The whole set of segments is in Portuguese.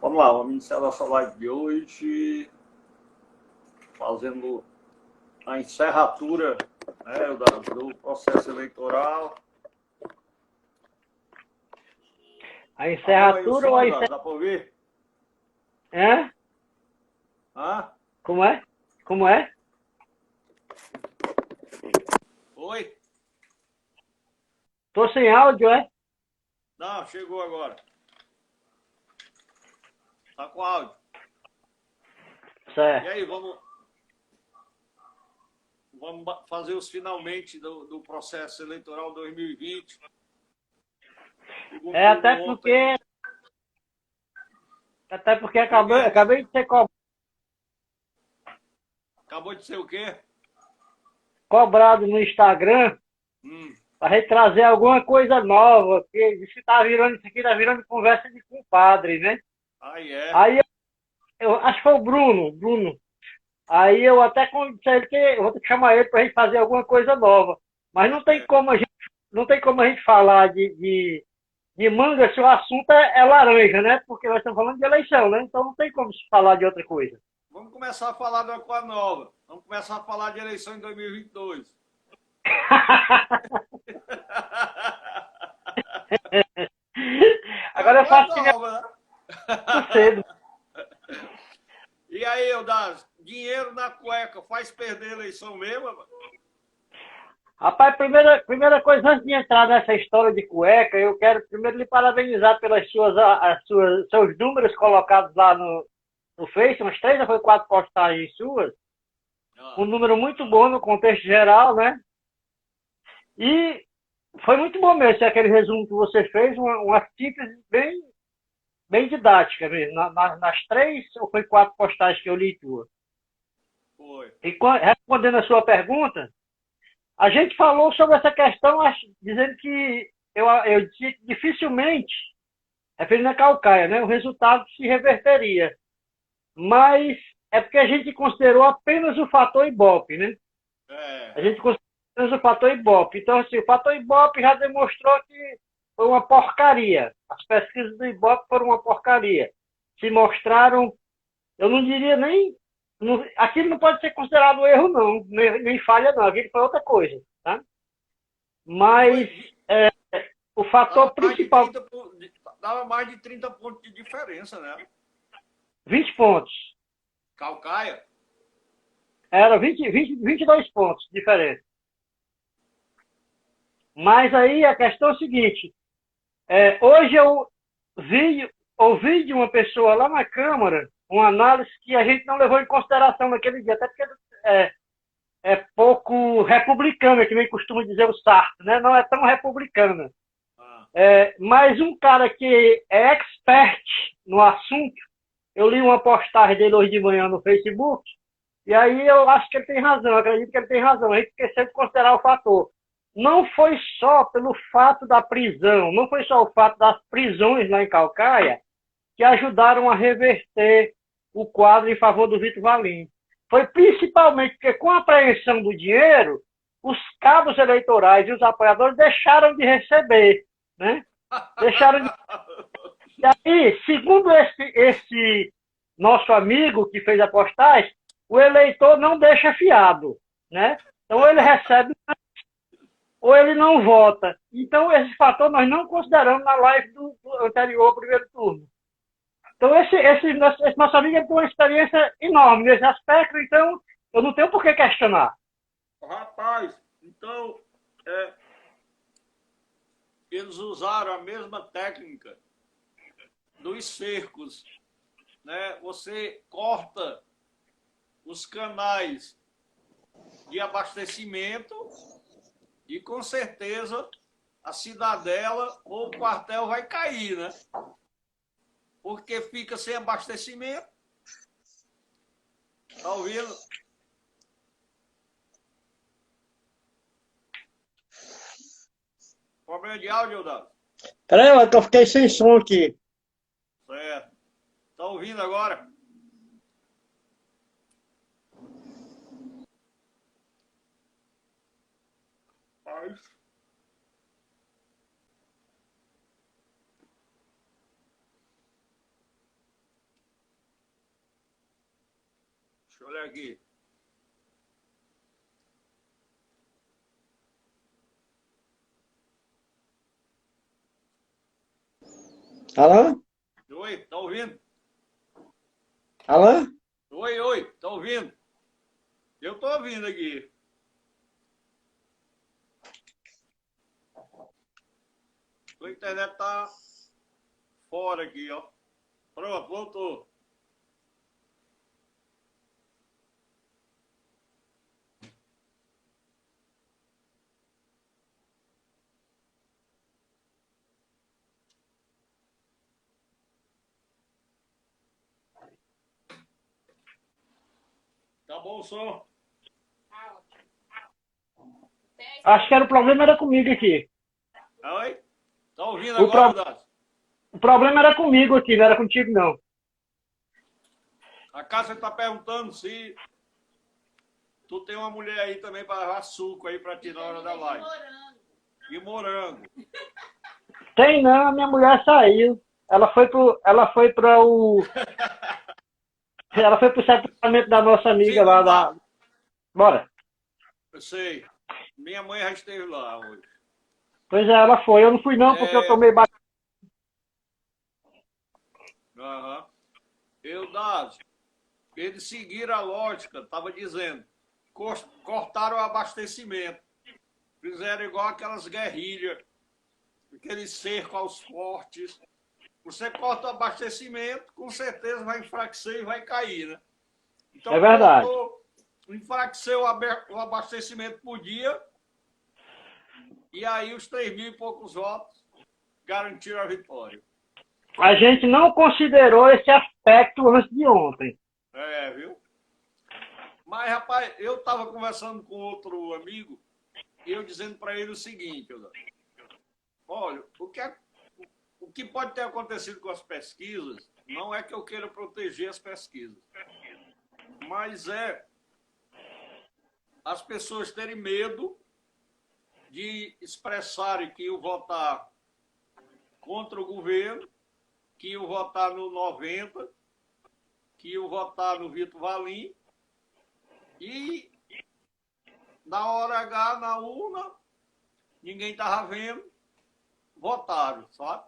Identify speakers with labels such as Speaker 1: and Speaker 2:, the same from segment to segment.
Speaker 1: Vamos lá, vamos iniciar nossa live de hoje, fazendo a encerratura, né, do processo eleitoral.
Speaker 2: A encerratura ou a
Speaker 1: encerratura? Dá para ouvir?
Speaker 2: Hã?
Speaker 1: Hã?
Speaker 2: Como é? Como é?
Speaker 1: Oi?
Speaker 2: Tô sem áudio, é?
Speaker 1: Não, chegou agora. Tá com áudio.
Speaker 2: Certo.
Speaker 1: E aí, vamos fazer os finalmente do processo eleitoral 2020.
Speaker 2: É, até porque acabei de ser
Speaker 1: Acabou de ser o quê?
Speaker 2: cobrado no Instagram pra gente trazer alguma coisa nova, porque isso aqui tá virando conversa de compadre, né?
Speaker 1: Aí é.
Speaker 2: Aí eu acho que foi o Bruno. Aí eu até disse a ele que eu vou ter que chamar ele pra gente fazer alguma coisa nova. Mas não tem como a gente falar de manga se o assunto é laranja, né? Porque nós estamos falando de eleição, né? Então não tem como se falar de outra coisa.
Speaker 1: Vamos começar a falar de uma coisa nova. Vamos começar a falar de eleição em 2022.
Speaker 2: Agora eu faço que nem
Speaker 1: nova, né?
Speaker 2: cedo.
Speaker 1: E aí, Eudaz, dinheiro na cueca faz perder a eleição mesmo?
Speaker 2: Rapaz, primeira coisa, antes de entrar nessa história de cueca, eu quero primeiro lhe parabenizar pelas seus números colocados lá no Face, umas 3 ou foi 4 postagens suas. Um número muito bom no contexto geral, né? E foi muito bom mesmo aquele resumo que você fez, uma síntese bem didática mesmo, nas 3 ou foi 4 postagens que eu li tua.
Speaker 1: Foi.
Speaker 2: E respondendo a sua pergunta, a gente falou sobre essa questão, dizendo que eu disse que dificilmente, referindo a Calcaia, né, o resultado se reverteria. Mas é porque a gente considerou apenas o fator Ibope, né? A gente considerou apenas o fator Ibope. Então, assim, o fator Ibope já demonstrou que foi uma porcaria. As pesquisas do Ibope foram uma porcaria. Se mostraram, eu não diria nem... aquilo não pode ser considerado erro, não. Nem falha, não. Aquilo foi outra coisa, tá? Mas o fator principal...
Speaker 1: Dava mais de 30 pontos de diferença, né?
Speaker 2: 20 pontos.
Speaker 1: Calcaia?
Speaker 2: Era 22 pontos de diferença. Mas aí a questão é o seguinte, hoje eu ouvi de uma pessoa lá na Câmara uma análise que a gente não levou em consideração naquele dia, até porque é pouco republicana, que nem costuma dizer o Sarto, né? Não é tão republicana. Mas um cara que é expert no assunto, eu li uma postagem dele hoje de manhã no Facebook, e aí eu acho que ele tem razão, eu acredito que ele tem razão, a gente esqueceu de considerar o fator. Não foi só pelo fato da prisão, não foi só o fato das prisões lá em Calcaia que ajudaram a reverter o quadro em favor do Vitor Valim. Foi principalmente porque com a apreensão do dinheiro, os cabos eleitorais e os apoiadores deixaram de receber, né? Deixaram de... E aí, segundo esse nosso amigo que fez a postagem, o eleitor não deixa fiado, né? Então ele recebe ou ele não vota. Então esse fator nós não consideramos na live do anterior ao primeiro turno. Então esse nosso amigo tem uma experiência enorme nesse aspecto, então eu não tenho por que questionar.
Speaker 1: Rapaz, então eles usaram a mesma técnica dos cercos, né? Você corta os canais de abastecimento e com certeza a cidadela ou o quartel vai cair, né? Porque fica sem abastecimento. Tá ouvindo? problema de áudio, Eudado?
Speaker 2: Peraí, que eu fiquei sem som aqui.
Speaker 1: Certo. Tá ouvindo agora? Deixa eu olhar aqui.
Speaker 2: Alô?
Speaker 1: Oi, tá ouvindo?
Speaker 2: Alô?
Speaker 1: Oi, tá ouvindo? Eu tô ouvindo aqui. A internet tá fora aqui, ó. Pronto, voltou. Tá bom o som?
Speaker 2: Acho que era o problema era comigo aqui.
Speaker 1: Oi? Tá ouvindo
Speaker 2: O,
Speaker 1: agora,
Speaker 2: pro...
Speaker 1: Dado?
Speaker 2: o problema era comigo aqui, não era contigo, não.
Speaker 1: A Cássia tá perguntando se tu tem uma mulher aí também para levar suco aí pra ti na hora da live. E morango.
Speaker 2: Tem não, a minha mulher saiu. Ela foi pro sepultamento da nossa amiga
Speaker 1: Sim,
Speaker 2: lá
Speaker 1: vamos lá.
Speaker 2: da. Bora.
Speaker 1: Eu sei. Minha mãe já esteve lá hoje.
Speaker 2: Pois é, ela foi. Eu não fui não, porque eu tomei
Speaker 1: Aham. Eudado, eles seguiram a lógica, estava dizendo. Cortaram o abastecimento. Fizeram igual aquelas guerrilhas, aquele cerco aos fortes. Você corta o abastecimento, com certeza vai enfraquecer e vai cair, né? Então,
Speaker 2: É verdade.
Speaker 1: enfraqueceu o abastecimento por dia, e aí os 3 mil e poucos votos garantiram a vitória.
Speaker 2: A gente não considerou esse aspecto antes de ontem.
Speaker 1: É, viu? Mas, rapaz, eu estava conversando com outro amigo e eu dizendo para ele o seguinte, olha, o que pode ter acontecido com as pesquisas não é que eu queira proteger as pesquisas, mas é as pessoas terem medo de expressarem que iam votar contra o governo, que iam votar no 90, que iam votar no Vitor Valim, e na hora H, na urna, ninguém estava vendo, votaram, sabe?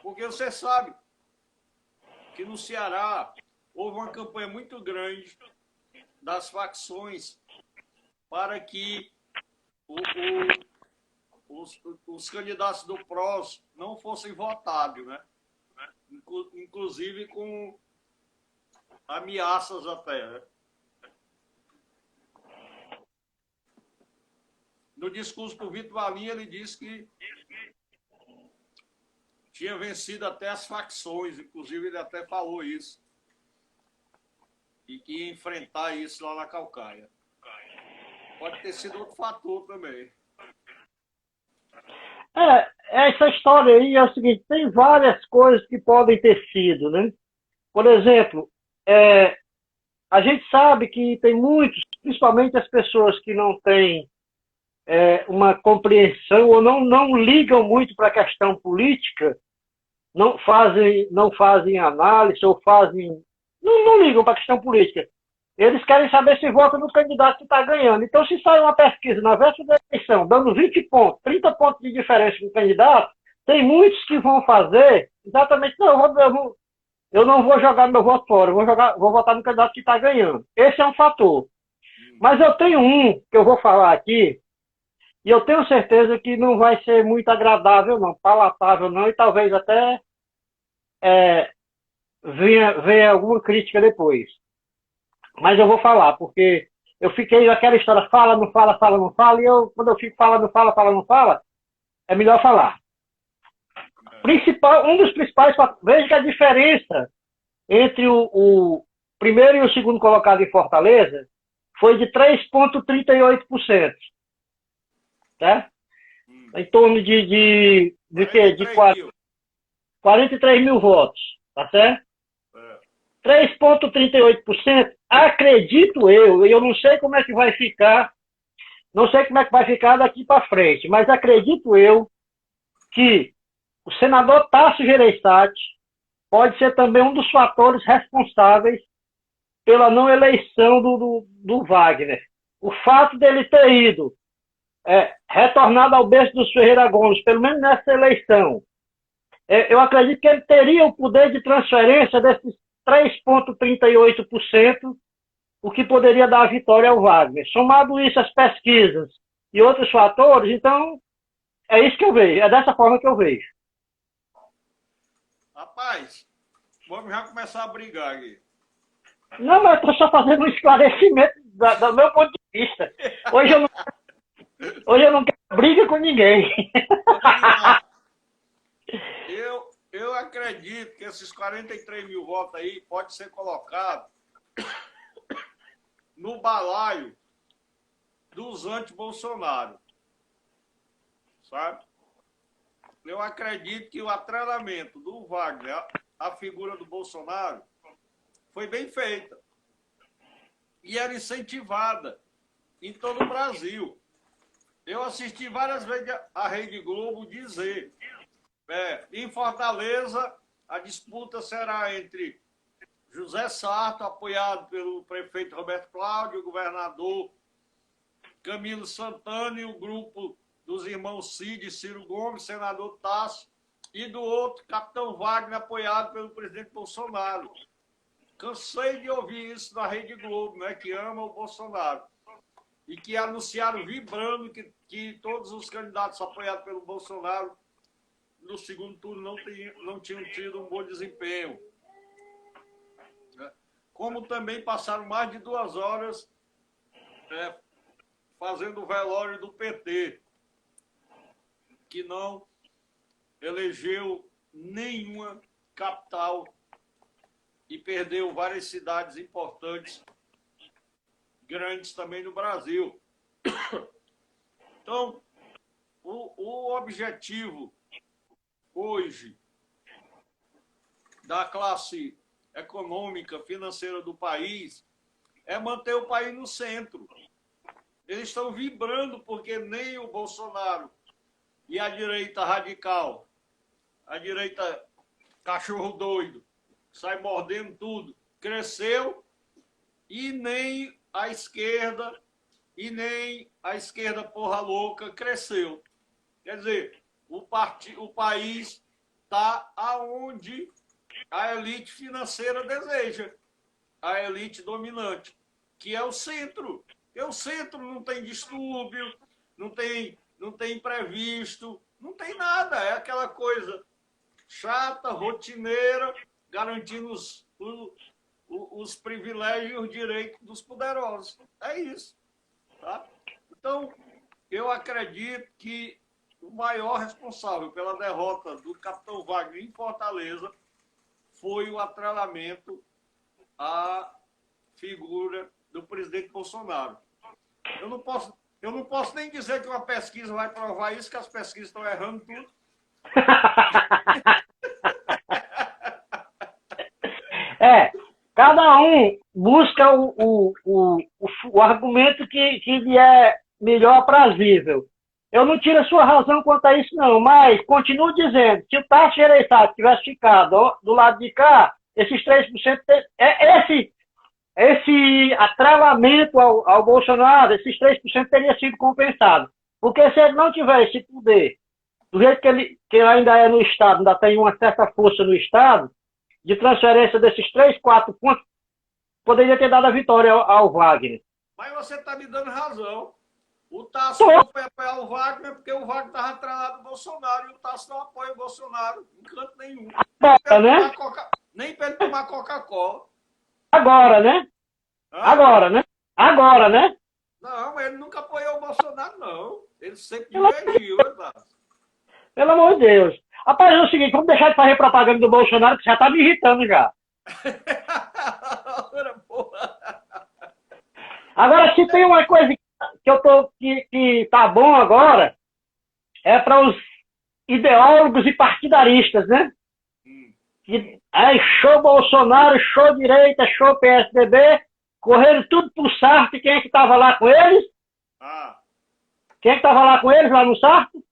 Speaker 1: Porque você sabe que no Ceará houve uma campanha muito grande das facções para que os candidatos do PROS não fossem votados, né? Inclusive com ameaças até, né? No discurso do Vitor Valim, ele disse que tinha vencido até as facções, inclusive ele até falou isso, e que ia enfrentar isso lá na Caucaia. Pode ter sido outro fator também.
Speaker 2: Essa história aí é o seguinte, tem várias coisas que podem ter sido, né? Por exemplo, a gente sabe que tem muitos, principalmente as pessoas que não têm uma compreensão ou não ligam muito para a questão política, não fazem análise ou não ligam para a questão política. Eles querem saber se vota no candidato que está ganhando. Então, se sai uma pesquisa na véspera da eleição, dando 20 pontos, 30 pontos de diferença no candidato, tem muitos que vão fazer exatamente, eu não vou jogar meu voto fora, vou votar no candidato que está ganhando. Esse é um fator. Mas eu tenho um que eu vou falar aqui, e eu tenho certeza que não vai ser muito agradável, não, palatável, não, e talvez até venha alguma crítica depois. Mas eu vou falar, porque eu fiquei naquela história, fala, não fala, fala, não fala, e quando eu fico fala, não fala, fala, não fala, é melhor falar. Um dos principais, veja que a diferença entre o primeiro e o segundo colocado em Fortaleza foi de 3,38%. Tá? em torno de quê? De 43 mil votos, tá certo? 3,38%, acredito eu, e eu não sei como é que vai ficar, não sei como é que vai ficar daqui para frente, mas acredito eu que o senador Tasso Gereissati pode ser também um dos fatores responsáveis pela não eleição do Wagner. O fato dele ter ido retornado ao berço dos Ferreira Gomes, pelo menos nessa eleição, eu acredito que ele teria o poder de transferência desses 3,38%, o que poderia dar a vitória ao Wagner. Somado isso às pesquisas e outros fatores, então, é isso que eu vejo, é dessa forma que eu vejo.
Speaker 1: Rapaz, vamos já começar a brigar aqui.
Speaker 2: Não, mas eu estou só fazendo um esclarecimento do meu ponto de vista. Hoje eu não quero briga com ninguém.
Speaker 1: Eu acredito que esses 43 mil votos aí pode ser colocado no balaio dos anti-Bolsonaro. Sabe? Eu acredito que o atrelamento do Wagner à figura do Bolsonaro foi bem feita. E era incentivada em todo o Brasil. Eu assisti várias vezes a Rede Globo dizer, em Fortaleza, a disputa será entre José Sarto, apoiado pelo prefeito Roberto Cláudio, o governador Camilo Santana e o grupo dos irmãos Cid e Ciro Gomes, senador Tasso, e do outro, capitão Wagner, apoiado pelo presidente Bolsonaro. Cansei de ouvir isso na Rede Globo, né, que ama o Bolsonaro. E que anunciaram vibrando que todos os candidatos apoiados pelo Bolsonaro no segundo turno não tinham tido um bom desempenho. Como também passaram mais de 2 horas fazendo o velório do PT, que não elegeu nenhuma capital e perdeu várias cidades importantes, grandes também no Brasil. Então, o objetivo hoje da classe econômica, financeira do país é manter o país no centro. Eles estão vibrando porque nem o Bolsonaro e a direita radical, a direita cachorro doido, sai mordendo tudo, cresceu, e nem a esquerda porra louca cresceu. Quer dizer, o país está aonde a elite financeira deseja, a elite dominante, que é o centro. Porque o centro não tem distúrbio, não tem imprevisto, não tem nada. É aquela coisa chata, rotineira, garantindo os privilégios e os direitos dos poderosos. É isso. Tá? Então, eu acredito que o maior responsável pela derrota do capitão Wagner em Fortaleza foi o atrelamento à figura do presidente Bolsonaro. Eu não posso nem dizer que uma pesquisa vai provar isso, que as pesquisas estão errando tudo.
Speaker 2: Cada um busca o argumento que lhe é melhor aprazível. Eu não tiro a sua razão quanto a isso, não, mas continuo dizendo, se o Tasso Gereissati tivesse ficado do lado de cá, esses 3%, esse atrelamento ao Bolsonaro, esses 3% teria sido compensado. Porque se ele não tiver esse poder, do jeito que ainda é no Estado, ainda tem uma certa força no Estado, de transferência desses 3, 4 pontos, poderia ter dado a vitória ao Wagner.
Speaker 1: Mas você está me dando razão. O Tasso não foi apoiar o Wagner porque o Wagner estava atrelado ao Bolsonaro e o Tasso não apoia o Bolsonaro em canto nenhum. Nem para ele tomar Coca-Cola.
Speaker 2: Agora, né? Agora, né?
Speaker 1: Não, mas ele nunca apoiou o Bolsonaro, não. Ele sempre divergiu, Tasso.
Speaker 2: Pelo amor de Deus. Rapaz, é o seguinte, vamos deixar de fazer propaganda do Bolsonaro, que já está me irritando já. Agora, se tem uma coisa que tá bom agora, é para os ideólogos e partidaristas, né? Aí show Bolsonaro, show direita, show PSDB, correram tudo pro Sarto. E quem é que estava lá com eles? Quem é que estava lá com eles, lá no Sarto?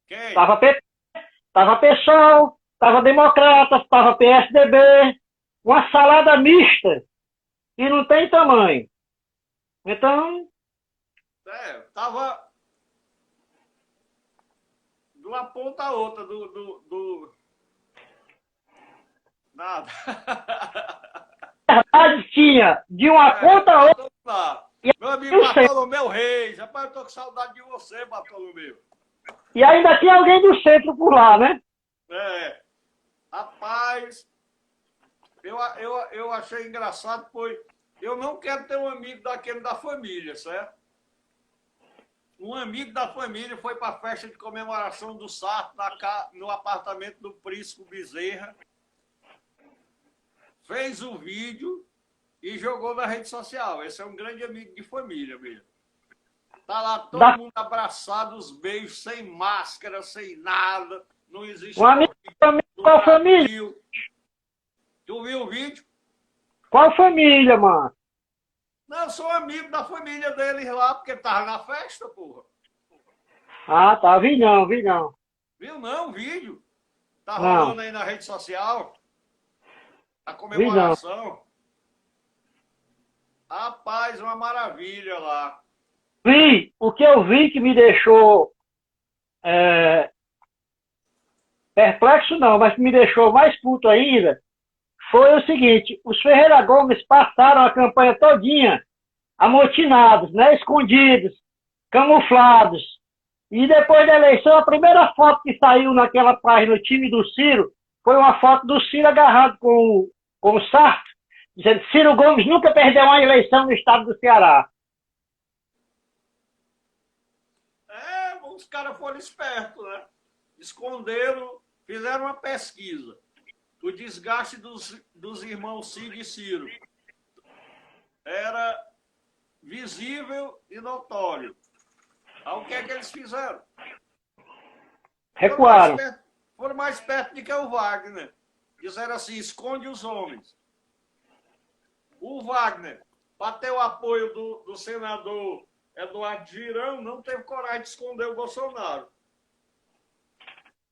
Speaker 1: Quem?
Speaker 2: Tava PSOL, tava Democratas, tava PSDB, uma salada mista, e não tem tamanho. Então...
Speaker 1: tava de uma ponta a outra nada.
Speaker 2: verdade tinha de uma ponta a outra.
Speaker 1: Meu amigo Bartolomeu Reis, rapaz, eu tô com saudade de você, Bartolomeu.
Speaker 2: E ainda tinha alguém do centro por lá, né?
Speaker 1: Rapaz, eu achei engraçado, pois eu não quero ter um amigo daquele da família, certo? Um amigo da família foi para a festa de comemoração do Sarto no apartamento do Prisco Bezerra, fez o vídeo e jogou na rede social. Esse é um grande amigo de família mesmo. Tá lá todo mundo abraçado, os beijos, sem máscara, sem nada. Não existe...
Speaker 2: Um amigo qual família?
Speaker 1: Tu viu o vídeo?
Speaker 2: Qual família, mano?
Speaker 1: Não, eu sou amigo da família deles lá, porque tava na festa, porra.
Speaker 2: Ah, tá. Vi não.
Speaker 1: Viu não o vídeo? Tá rolando aí na rede social. A comemoração. Rapaz, uma maravilha lá.
Speaker 2: O que eu vi que me deixou perplexo não, mas que me deixou mais puto ainda, foi o seguinte: os Ferreira Gomes passaram a campanha todinha amotinados, né, escondidos, camuflados. E depois da eleição, a primeira foto que saiu naquela página, no time do Ciro, foi uma foto do Ciro agarrado com o Sarto, dizendo que Ciro Gomes nunca perdeu uma eleição no estado do Ceará.
Speaker 1: Os caras foram espertos, né? Esconderam, fizeram uma pesquisa. O desgaste dos irmãos Ciro e Ciro era visível e notório. Aí o que é que eles fizeram?
Speaker 2: Recuaram.
Speaker 1: Foram mais perto do que o Wagner. Disseram assim: esconde os homens. O Wagner, para ter o apoio do senador Eduardo Girão, não teve coragem de esconder o Bolsonaro.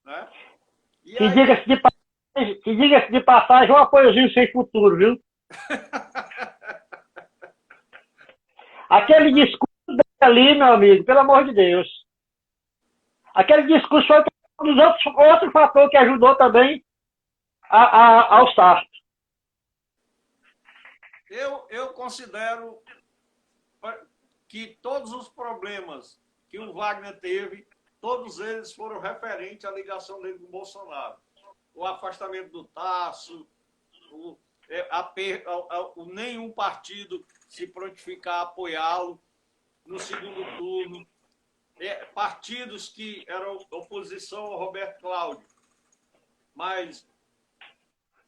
Speaker 1: Né?
Speaker 2: Que diga-se de passagem, um apoiozinho sem futuro, viu? Aquele discurso ali, meu amigo, pelo amor de Deus. Aquele discurso foi um dos outro fator que ajudou também ao Sarto.
Speaker 1: Eu considero que todos os problemas que o Wagner teve, todos eles foram referentes à ligação dele com o Bolsonaro. O afastamento do Tasso, nenhum partido se prontificar a apoiá-lo no segundo turno. Partidos que eram oposição ao Roberto Cláudio, mas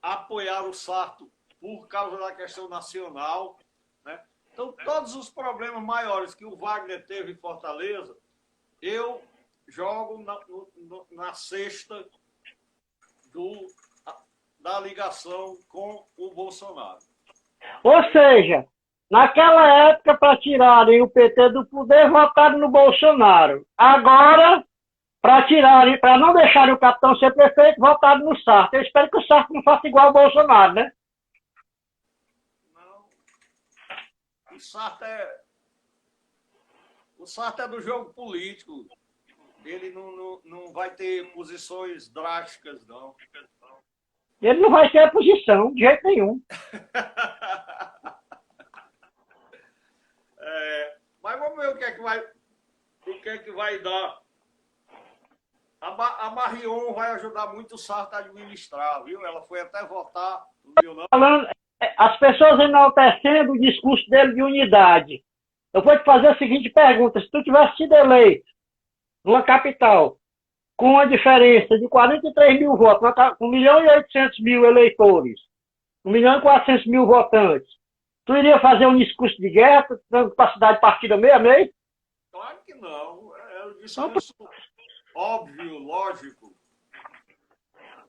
Speaker 1: apoiaram o Sarto por causa da questão nacional. Né? Então, todos os problemas maiores que o Wagner teve em Fortaleza, eu jogo na cesta da ligação com o Bolsonaro.
Speaker 2: Ou seja, naquela época, para tirarem o PT do poder, votaram no Bolsonaro. Agora, para não deixarem o capitão ser prefeito, votaram no Sarto. Eu espero que o Sarto não faça igual ao Bolsonaro, né?
Speaker 1: Não. O Sarto é do jogo político. Ele não vai ter posições drásticas, não.
Speaker 2: Ele não vai ter a posição, de jeito nenhum.
Speaker 1: Mas vamos ver o que é que vai dar. A Marion vai ajudar muito o Sarto a administrar, viu? Ela foi até votar, não viu, não?
Speaker 2: As pessoas enaltecendo o discurso dele de unidade. Eu vou te fazer a seguinte pergunta: se tu tivesse sido eleito numa capital com uma diferença de 43 mil votos, com 1.800.000 eleitores, 1.400.000 votantes, tu iria fazer um discurso de guerra, dando para a cidade partida meio a meio?
Speaker 1: Claro que não. É o discurso óbvio, lógico,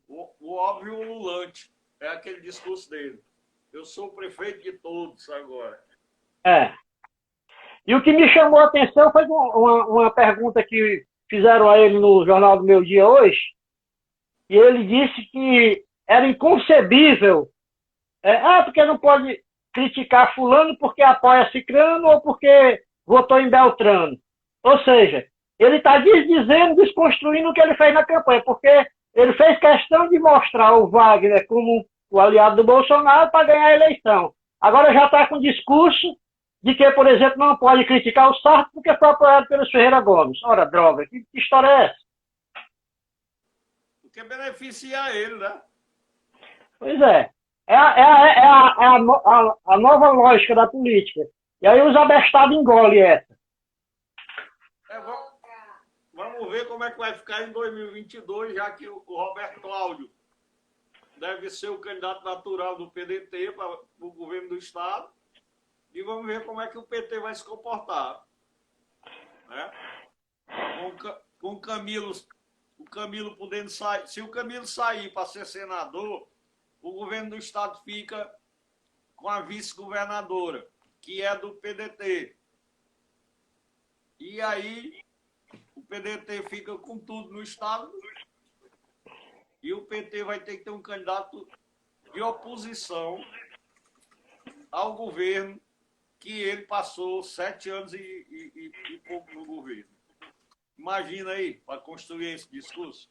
Speaker 1: o óbvio ululante. É aquele discurso dele. Eu sou o prefeito de todos agora.
Speaker 2: É. E o que me chamou a atenção foi uma pergunta que fizeram a ele no Jornal do Meu Dia hoje, e ele disse que era inconcebível. Porque não pode criticar fulano porque apoia Cicrano ou porque votou em Beltrano. Ou seja, ele está dizendo, desconstruindo o que ele fez na campanha, porque ele fez questão de mostrar o Wagner como o aliado do Bolsonaro para ganhar a eleição. Agora já está com discurso de que, por exemplo, não pode criticar o Sarto porque foi apoiado pelos Ferreira Gomes. Ora, droga, que história é essa?
Speaker 1: Porque beneficia ele, né?
Speaker 2: Pois é. A nova lógica da política. E aí os abestados engolem essa.
Speaker 1: Vamos ver como é que vai ficar em 2022, já que o Roberto Cláudio deve ser o candidato natural do PDT para o governo do Estado. E vamos ver como é que o PT vai se comportar. Né? Com o Camilo podendo sair. Se o Camilo sair para ser senador, o governo do Estado fica com a vice-governadora, que é do PDT. E aí, o PDT fica com tudo no Estado e o PT vai ter que ter um candidato de oposição ao governo que ele passou 7 anos e pouco no governo. Imagina aí, para construir esse discurso.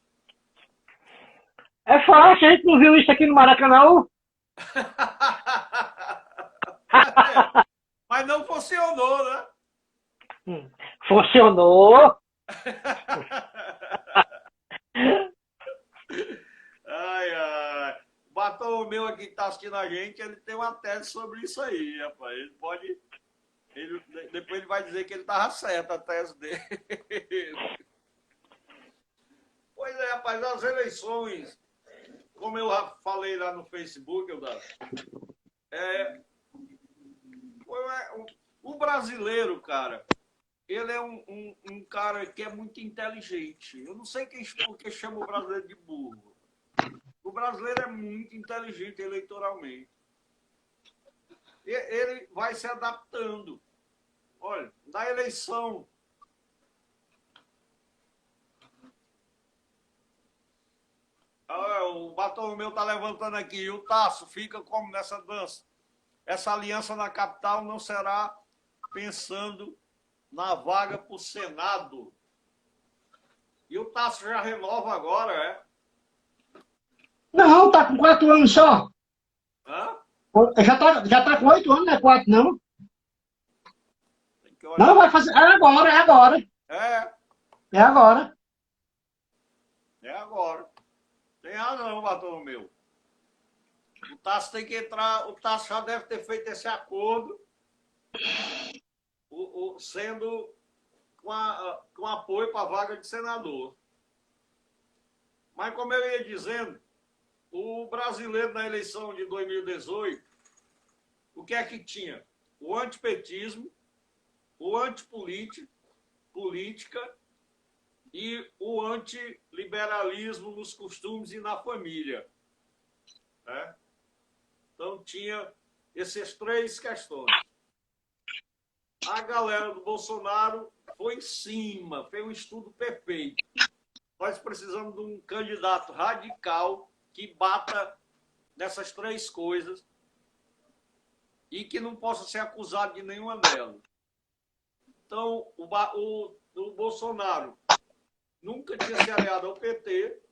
Speaker 2: É fácil, a gente não viu isso aqui no Maracanã.
Speaker 1: Mas não funcionou, né?
Speaker 2: Funcionou.
Speaker 1: Ai, ai. O Bartolomeu aqui que está assistindo a gente, ele tem uma tese sobre isso aí, rapaz. Ele pode... depois ele vai dizer que ele estava certo, a tese dele. Pois é, rapaz, as eleições, como eu falei lá no Facebook, o brasileiro, cara, ele é um cara que é muito inteligente. Eu não sei por que chama o brasileiro de burro. O brasileiro é muito inteligente eleitoralmente. Ele vai se adaptando. Olha, na eleição... o Bartolomeu está levantando aqui. E o Tasso fica como nessa dança? Essa aliança na capital não será pensando na vaga para o Senado. E o Tasso já renova agora, é?
Speaker 2: Não, tá com 4 anos só.
Speaker 1: Hã?
Speaker 2: Já tá com 8 anos, não é 4, não. Não, vai fazer. É agora, é agora.
Speaker 1: É.
Speaker 2: É agora.
Speaker 1: É agora. Tem razão, Bartolomeu. O Tasso tem que entrar. O Tasso já deve ter feito esse acordo, sendo com apoio para a vaga de senador. Mas, como eu ia dizendo, o brasileiro na eleição de 2018, o que é que tinha? O antipetismo, o antipolítica e o antiliberalismo nos costumes e na família. Né? Então, tinha essas 3 questões. A galera do Bolsonaro foi em cima, fez um estudo perfeito. Nós precisamos de um candidato radical que bata nessas 3 coisas e que não possa ser acusado de nenhuma delas. Então, o Bolsonaro nunca tinha se aliado ao PT.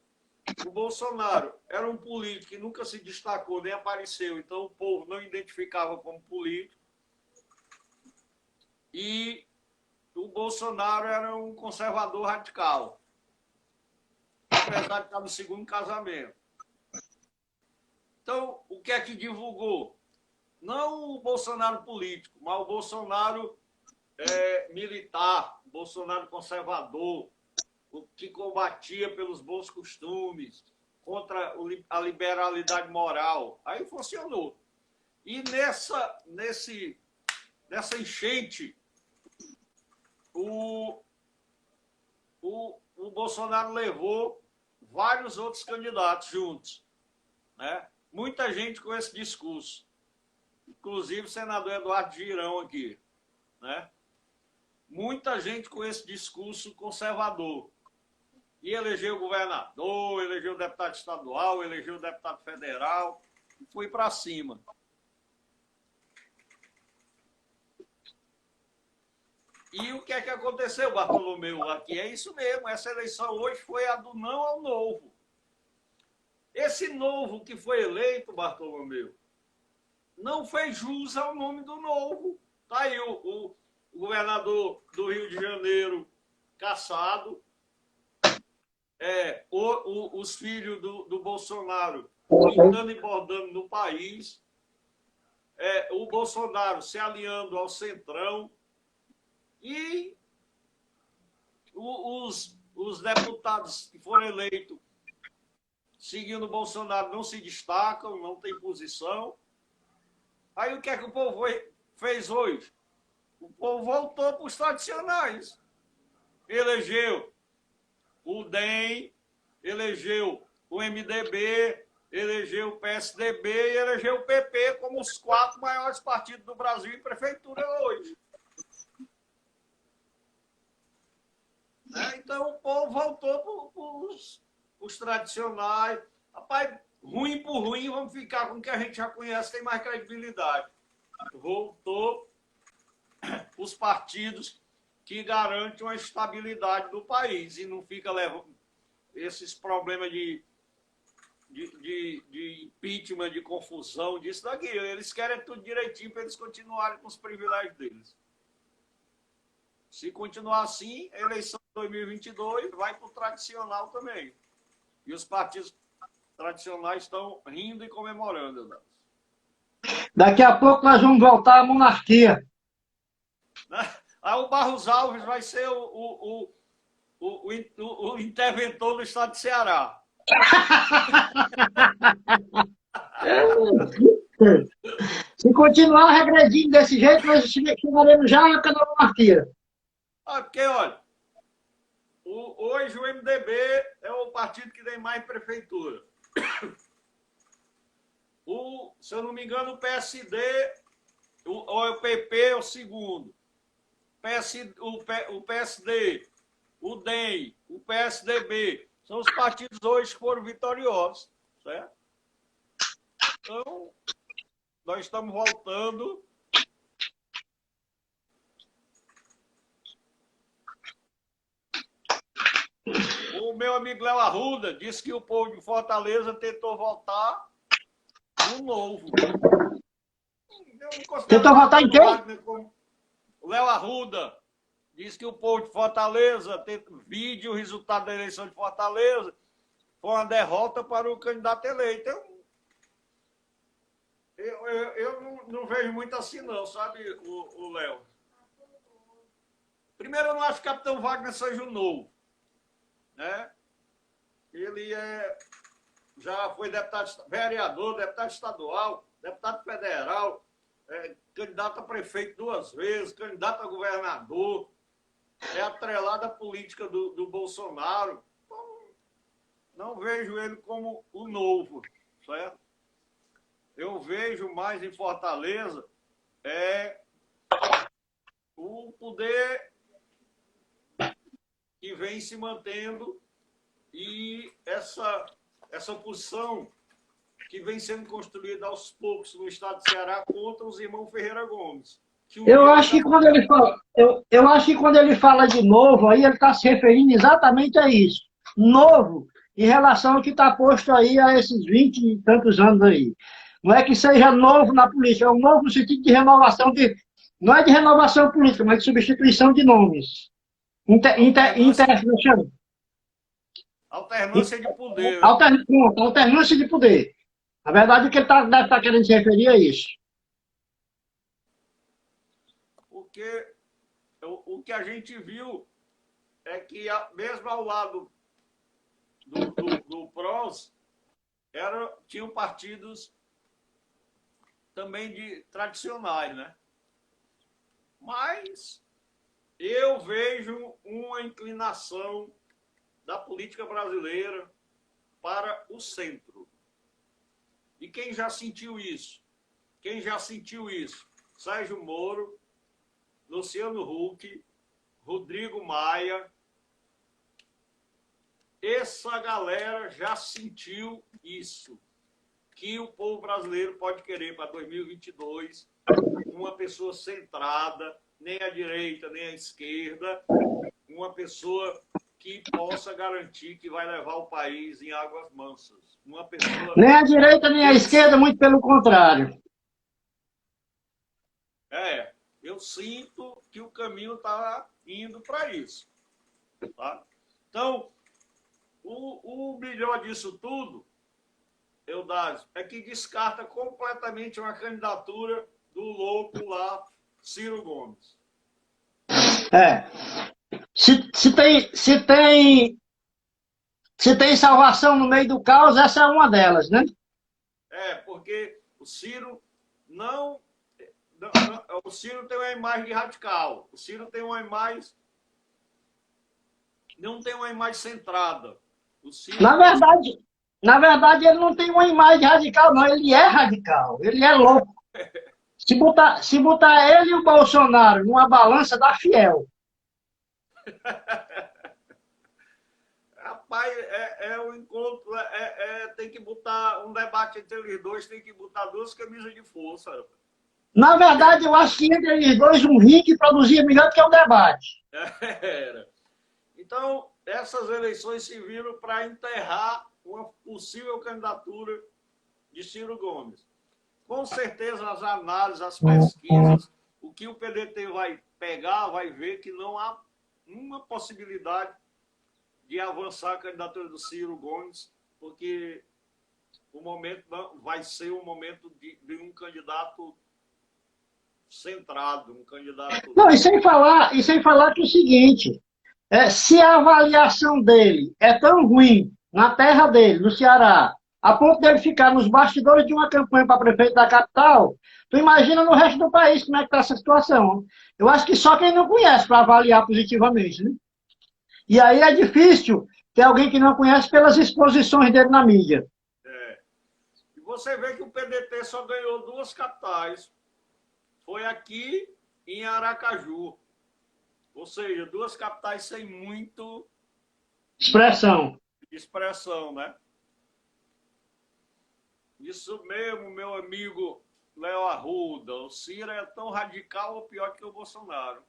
Speaker 1: O Bolsonaro era um político que nunca se destacou, nem apareceu, então o povo não identificava como político. E o Bolsonaro era um conservador radical, apesar de estar no 2º casamento. Então, o que é que divulgou? Não o Bolsonaro político, mas o Bolsonaro militar, o Bolsonaro conservador, o que combatia pelos bons costumes, contra a liberalidade moral. Aí funcionou. E nessa enchente, o Bolsonaro levou vários outros candidatos juntos, né? Muita gente com esse discurso, inclusive o senador Eduardo Girão aqui, né? Muita gente com esse discurso conservador. E elegeu governador, elegeu deputado estadual, elegeu deputado federal, e foi para cima. E o que é que aconteceu, Bartolomeu? Aqui é isso mesmo, essa eleição hoje foi a do não ao novo. Esse novo que foi eleito, Bartolomeu, não fez jus ao nome do novo. Está aí o governador do Rio de Janeiro caçado, os filhos do Bolsonaro pintando e bordando no país, o Bolsonaro se aliando ao Centrão, e os deputados que foram eleitos seguindo o Bolsonaro não se destacam, não tem posição. Aí o que é que o povo fez hoje? O povo voltou para os tradicionais. Elegeu o DEM, elegeu o MDB, elegeu o PSDB e elegeu o PP como os 4 maiores partidos do Brasil em prefeitura hoje. Então o povo voltou para os tradicionais. Rapaz, ruim por ruim, vamos ficar com o que a gente já conhece, tem mais credibilidade. Voltou os partidos que garantem a estabilidade do país e não fica levando esses problemas de impeachment, de confusão, disso daqui. Eles querem tudo direitinho para eles continuarem com os privilégios deles. Se continuar assim, a eleição de 2022 vai para o tradicional também. E os partidos tradicionais estão rindo e comemorando. Né?
Speaker 2: Daqui a pouco nós vamos voltar à monarquia.
Speaker 1: Aí o Barros Alves vai ser o interventor do estado de Ceará.
Speaker 2: Se continuar regredindo desse jeito, nós chegaremos já à monarquia.
Speaker 1: Porque, olha, hoje o MDB é o partido que tem mais prefeitura. Se eu não me engano, o PSD, o PP é o segundo. O PSD, o DEM, o PSDB, são os partidos hoje que foram vitoriosos, certo? Então, nós estamos voltando. O meu amigo Léo Arruda disse que o povo de Fortaleza tentou votar no novo.
Speaker 2: Tentou votar em quem?
Speaker 1: O Léo Arruda disse que o povo de Fortaleza, vide o resultado da eleição de Fortaleza, foi uma derrota para o candidato eleito. Eu não vejo muito assim não, sabe, o Léo? Primeiro, eu não acho que o Capitão Wagner seja o novo. Né? Ele já foi vereador, deputado estadual, deputado federal, candidato a prefeito 2 vezes, candidato a governador, é atrelado à política do Bolsonaro. Então, não vejo ele como o novo, certo? Eu vejo mais em Fortaleza o poder que vem se mantendo e essa oposição que vem sendo construída aos poucos no estado de Ceará contra os irmãos Ferreira Gomes.
Speaker 2: Eu acho que quando ele fala de novo, aí ele está se referindo exatamente a isso. Novo, em relação ao que está posto aí há esses 20 e tantos anos aí. Não é que seja novo na política, é um novo no sentido de renovação não é de renovação política, mas de substituição de nomes.
Speaker 1: Alternância de poder.
Speaker 2: Alternância de poder. Na verdade, o que ele deve estar querendo se referir a isso.
Speaker 1: Porque o que a gente viu é que, mesmo ao lado do PROS, tinham partidos também tradicionais, né? Mas eu vejo uma inclinação da política brasileira para o centro. E quem já sentiu isso? Quem já sentiu isso? Sérgio Moro, Luciano Huck, Rodrigo Maia. Essa galera já sentiu isso, que o povo brasileiro pode querer para 2022 uma pessoa centrada, nem à direita, nem à esquerda, uma pessoa que possa garantir que vai levar o país em águas mansas. Uma pessoa...
Speaker 2: Nem à direita, nem à esquerda, muito pelo contrário.
Speaker 1: Eu sinto que o caminho está indo para isso. Tá? Então, o melhor disso tudo, Eudásio, é que descarta completamente uma candidatura do louco lá, Ciro Gomes.
Speaker 2: Se tem salvação no meio do caos, essa é uma delas, né?
Speaker 1: Porque o Ciro o Ciro tem uma imagem de radical. O Ciro tem uma imagem... Não tem uma imagem centrada. O Ciro
Speaker 2: na verdade, ele não tem uma imagem radical, não. Ele é radical. Ele é louco. Se botar ele e o Bolsonaro numa balança, dá fiel.
Speaker 1: Rapaz, o encontro, tem que botar um debate entre eles dois, tem que botar duas camisas de força.
Speaker 2: Na verdade, eu acho que entre eles dois, um ringue produzia melhor do que o debate.
Speaker 1: Era. Então, essas eleições serviram para enterrar uma possível candidatura de Ciro Gomes. Com certeza, as análises, as pesquisas, o que o PDT vai pegar, vai ver que não há uma possibilidade de avançar a candidatura do Ciro Gomes, porque o momento vai ser um momento de um candidato centrado, um candidato...
Speaker 2: Não, e sem falar que é o seguinte, se a avaliação dele é tão ruim na terra dele, no Ceará, a ponto dele ficar nos bastidores de uma campanha para prefeito da capital, tu imagina no resto do país como é que está essa situação. Eu acho que só quem não conhece para avaliar positivamente, né? E aí é difícil ter alguém que não conhece pelas exposições dele na mídia.
Speaker 1: E você vê que o PDT só ganhou 2 capitais. Foi aqui em Aracaju. Ou seja, 2 capitais sem muito...
Speaker 2: Expressão,
Speaker 1: né? Isso mesmo, meu amigo Léo Arruda. O Ciro é tão radical ou pior que o Bolsonaro.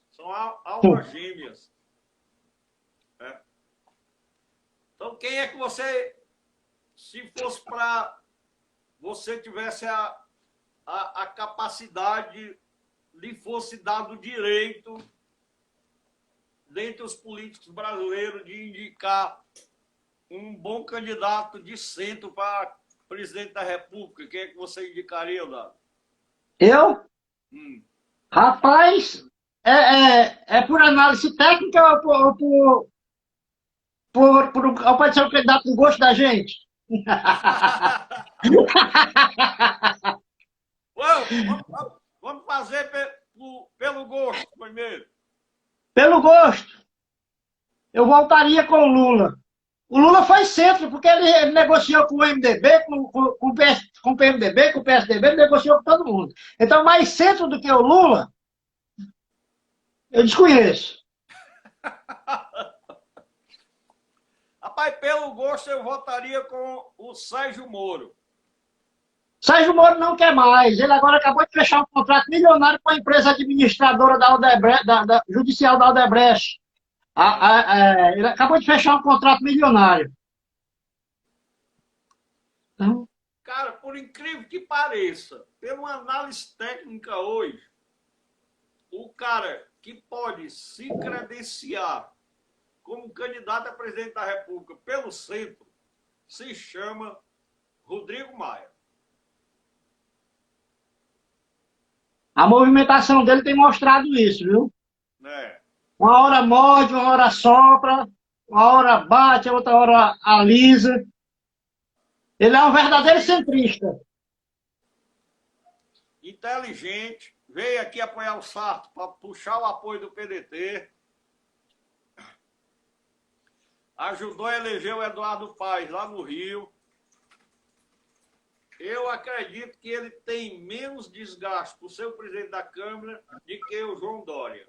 Speaker 1: São almas gêmeas. Então, quem é que você, se fosse para você tivesse a capacidade, lhe fosse dado o direito, dentre os políticos brasileiros, de indicar um bom candidato de centro para presidente da República, quem é que você indicaria, Dado?
Speaker 2: Eu? Rapaz, é por análise técnica ou pode ser um candidato do gosto da gente?
Speaker 1: Vamos fazer pelo gosto primeiro.
Speaker 2: Pelo gosto. Eu voltaria com o Lula. O Lula foi centro, porque ele negociou com o MDB, com o PMDB, com o PSDB, ele negociou com todo mundo. Então, mais centro do que o Lula, eu desconheço.
Speaker 1: Rapaz, pelo gosto, eu votaria com o Sérgio Moro.
Speaker 2: Sérgio Moro não quer mais. Ele agora acabou de fechar um contrato milionário com a empresa administradora da Odebrecht, judicial da Odebrecht. Ele acabou de fechar um contrato milionário. Então...
Speaker 1: Cara, por incrível que pareça, pela análise técnica hoje, o cara que pode se credenciar como candidato a presidente da República pelo centro se chama Rodrigo Maia.
Speaker 2: A movimentação dele tem mostrado isso, viu? Uma hora morde, uma hora sopra, uma hora bate, outra hora alisa. Ele é um verdadeiro centrista.
Speaker 1: Inteligente, veio aqui apoiar o Sarto para puxar o apoio do PDT. ajudou a eleger o Eduardo Paes lá no Rio. Eu acredito que ele tem menos desgaste por ser o presidente da Câmara do que o João Dória.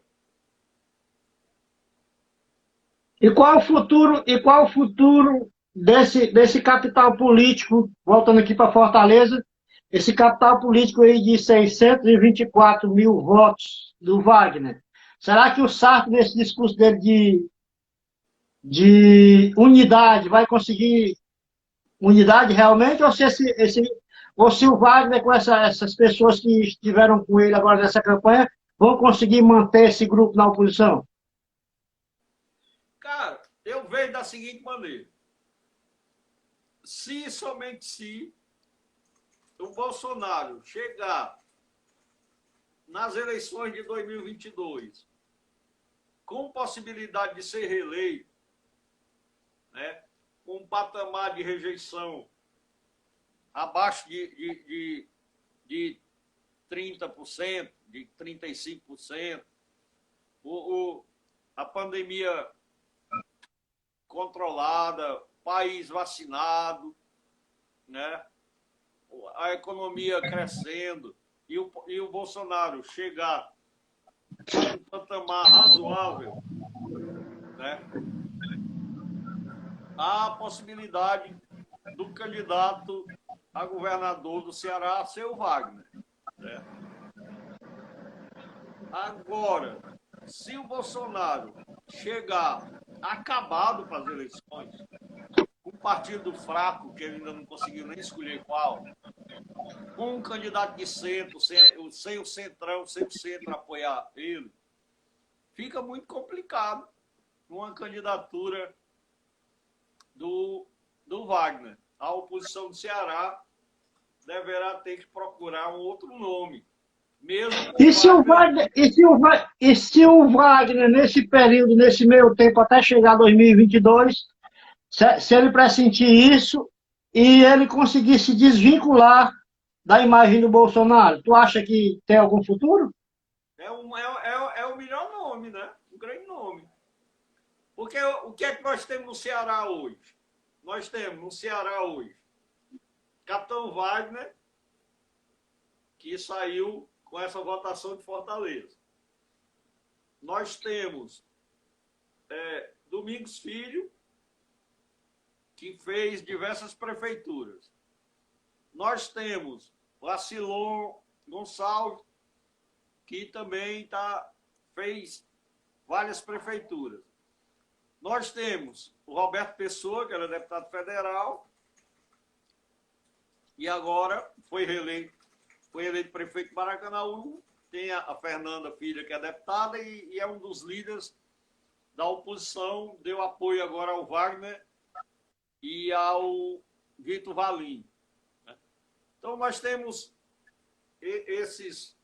Speaker 2: E qual o futuro desse capital político, voltando aqui para Fortaleza, esse capital político aí de 624 mil votos do Wagner? Será que o Sarto, nesse discurso dele de unidade, vai conseguir unidade realmente? Ou se o Wagner, com essas pessoas que estiveram com ele agora nessa campanha, vão conseguir manter esse grupo na oposição?
Speaker 1: Cara, eu vejo da seguinte maneira. Se somente se o Bolsonaro chegar nas eleições de 2022 com possibilidade de ser reeleito, né, com um patamar de rejeição abaixo de 30%, de 35%, a pandemia controlada, país vacinado, né, a economia crescendo, e o Bolsonaro chegar a um patamar razoável, né, há a possibilidade do candidato a governador do Ceará ser o Wagner. Né? Agora, se o Bolsonaro chegar acabado para as eleições, um partido fraco, que ele ainda não conseguiu nem escolher qual, com um candidato de centro, sem o centrão, sem o centro apoiar ele, fica muito complicado uma candidatura do Wagner. A oposição do Ceará deverá ter que procurar um outro nome. Mesmo
Speaker 2: e se o Wagner, nesse período, nesse meio tempo, até chegar a 2022, se ele pressentir isso e ele conseguir se desvincular da imagem do Bolsonaro, tu acha que tem algum futuro?
Speaker 1: É o melhor nome, né? Um grande nome. Porque o que é que nós temos no Ceará hoje? Nós temos no Ceará hoje Capitão Wagner, que saiu com essa votação de Fortaleza. Nós temos Domingos Filho, que fez diversas prefeituras. Nós temos o Acilon Gonçalves, que também fez várias prefeituras. Nós temos o Roberto Pessoa, que era deputado federal, e agora foi eleito prefeito de Maracanaú. Tem a Fernanda Filha, que é deputada, e é um dos líderes da oposição, deu apoio agora ao Wagner e ao Vitor Valim. Então, nós temos esses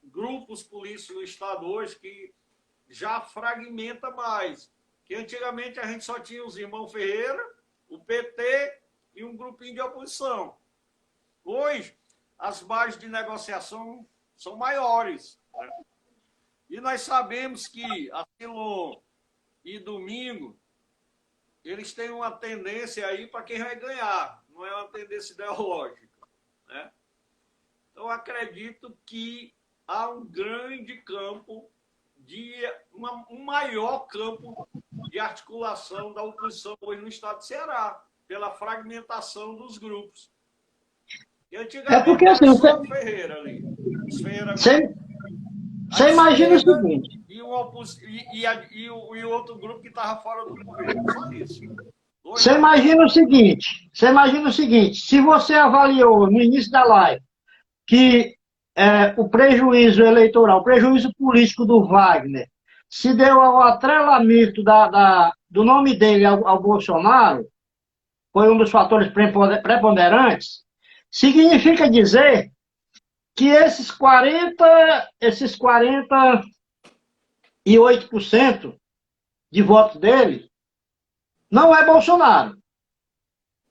Speaker 1: grupos políticos no Estado hoje que já fragmenta mais. Que antigamente a gente só tinha os irmãos Ferreira, o PT e um grupinho de oposição. Hoje, as bases de negociação são maiores. Né? E nós sabemos que Acilon e Domingo, eles têm uma tendência aí para quem vai ganhar, não é uma tendência ideológica. Né? Então, acredito que há um grande campo, um maior campo de articulação da oposição hoje no estado de Ceará, pela fragmentação dos grupos. E antigamente
Speaker 2: porque assim,
Speaker 1: era só o Ferreira ali. Os Ferreira
Speaker 2: você imagina o seguinte.
Speaker 1: E o outro grupo que estava fora do governo. Só isso.
Speaker 2: Você imagina o seguinte, se você avaliou no início da live que o prejuízo eleitoral, o prejuízo político do Wagner se deu ao atrelamento do nome dele ao Bolsonaro, foi um dos fatores preponderantes, significa dizer que esses 48% de votos dele não é Bolsonaro.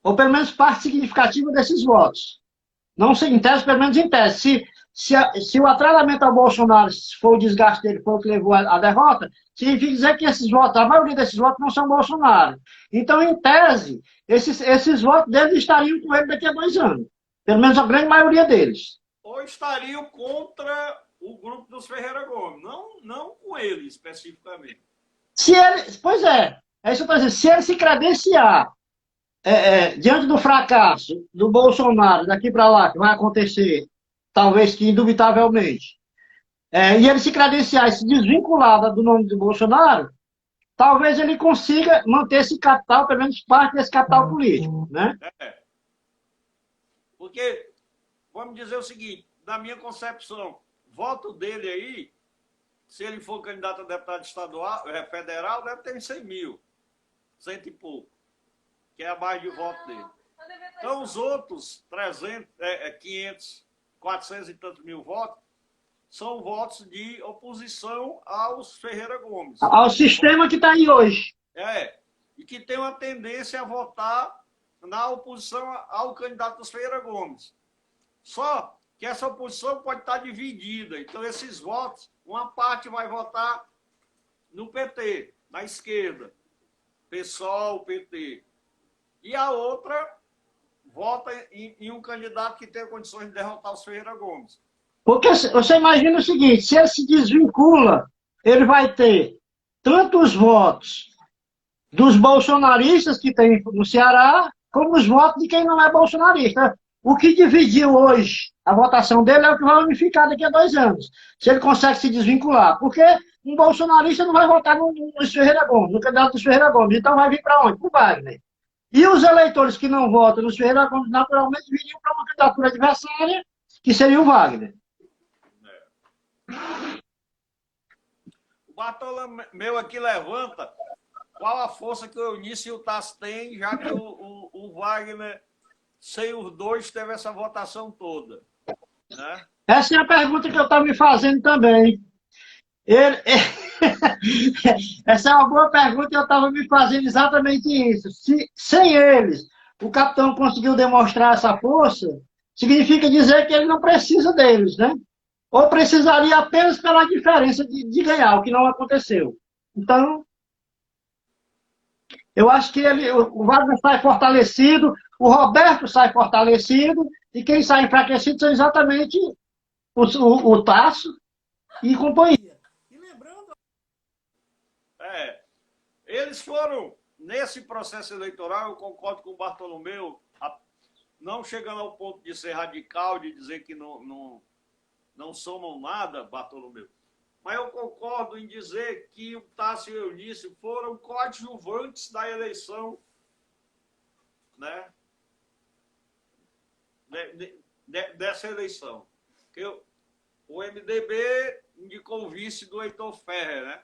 Speaker 2: Ou pelo menos parte significativa desses votos. Não em tese, pelo menos em tese. se o atrelamento ao Bolsonaro for o desgaste dele, foi o que levou à derrota, significa dizer que esses votos, a maioria desses votos não são Bolsonaro. Então, em tese, esses votos deles estariam com ele daqui a 2 anos. Pelo menos a grande maioria deles.
Speaker 1: Ou estariam contra o grupo dos Ferreira Gomes, não com ele especificamente.
Speaker 2: Se ele, pois é isso que eu estou dizendo, se ele se credenciar diante do fracasso do Bolsonaro daqui para lá, que vai acontecer, talvez que indubitavelmente, e ele se credenciar e se desvincular do nome do Bolsonaro, talvez ele consiga manter esse capital, pelo menos parte desse capital político, né?
Speaker 1: Porque, vamos dizer o seguinte, na minha concepção, voto dele aí, se ele for candidato a deputado estadual, federal, deve ter 100 mil, 100 e pouco, que é a base de voto dele. Então, os outros 300, 500, 400 e tantos mil votos são votos de oposição aos Ferreira Gomes.
Speaker 2: Ao sistema que está aí hoje.
Speaker 1: E que tem uma tendência a votar na oposição ao candidato dos Ferreira Gomes. Só que essa oposição pode estar dividida. Então, esses votos, uma parte vai votar no PT, na esquerda, PSOL, PT. E a outra vota em um candidato que tenha condições de derrotar os Ferreira Gomes.
Speaker 2: Porque você imagina o seguinte, se ele se desvincula, ele vai ter tanto os votos dos bolsonaristas que tem no Ceará, como os votos de quem não é bolsonarista. O que dividiu hoje a votação dele é o que vai unificar daqui a 2 anos. Se ele consegue se desvincular. Porque um bolsonarista não vai votar no Ferreira Gomes, no candidato do Ferreira Gomes. Então vai vir para onde? Para o Wagner. E os eleitores que não votam no Ferreira Gomes, naturalmente, viriam para uma candidatura adversária, que seria o Wagner.
Speaker 1: O Bartolomeu aqui levanta qual a força que o Eunício e o Tasso têm, já que o Wagner, sem os dois, teve essa votação toda. Né?
Speaker 2: Essa é a pergunta que eu estava me fazendo também. Essa é uma boa pergunta e eu estava me fazendo exatamente isso. Se, sem eles, o capitão conseguiu demonstrar essa força, significa dizer que ele não precisa deles, né? Ou precisaria apenas pela diferença de ganhar, o que não aconteceu. Então, eu acho que o Wagner sai fortalecido, o Roberto sai fortalecido, e quem sai enfraquecido são exatamente o Tasso e companhia. E lembrando...
Speaker 1: Eles foram, nesse processo eleitoral, eu concordo com o Bartolomeu, não chegando ao ponto de ser radical, de dizer que não somam nada, Bartolomeu, mas eu concordo em dizer que o Tasso e o Eunício foram coadjuvantes da eleição, né? Dessa eleição. Porque o MDB indicou o vice do Heitor Ferrer, né?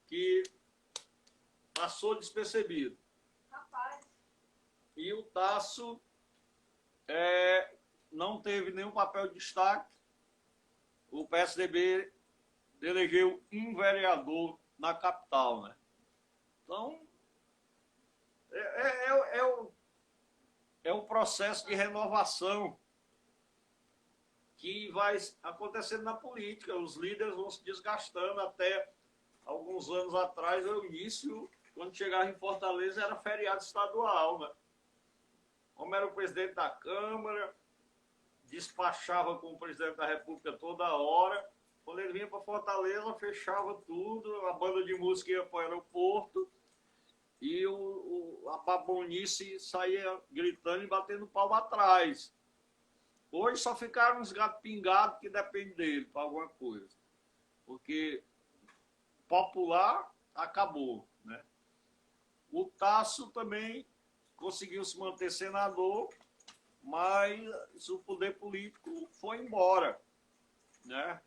Speaker 1: Que passou despercebido. Rapaz. E o Tasso não teve nenhum papel de destaque. O PSDB elegeu um vereador na capital, né? Então, é um processo de renovação que vai acontecendo na política. Os líderes vão se desgastando. Até alguns anos atrás, o início, quando chegava em Fortaleza, era feriado estadual, né? Como era o presidente da Câmara, despachava com o presidente da República toda hora. Quando ele vinha para Fortaleza, fechava tudo, a banda de música ia para o aeroporto e a babonice saía gritando e batendo palma atrás. Hoje só ficaram uns gatos pingados que dependem dele para alguma coisa. Porque popular acabou, né? O Tasso também conseguiu se manter senador, mas o poder político foi embora, né?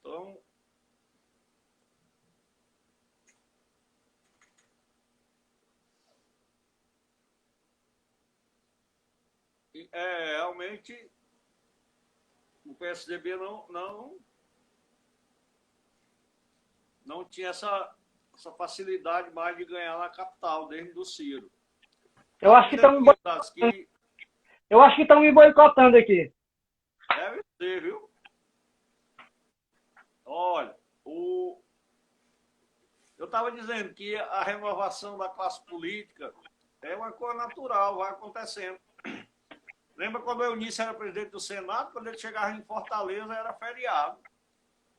Speaker 1: Então, realmente o PSDB não tinha essa essa facilidade mais de ganhar na capital, dentro do Ciro.
Speaker 2: Eu acho que estão me Eu acho que estão me boicotando aqui.
Speaker 1: Deve ser, viu? Olha, eu estava dizendo que a renovação da classe política é uma coisa natural, vai acontecendo. Lembra quando o Eunício era presidente do Senado? Quando ele chegava em Fortaleza, era feriado.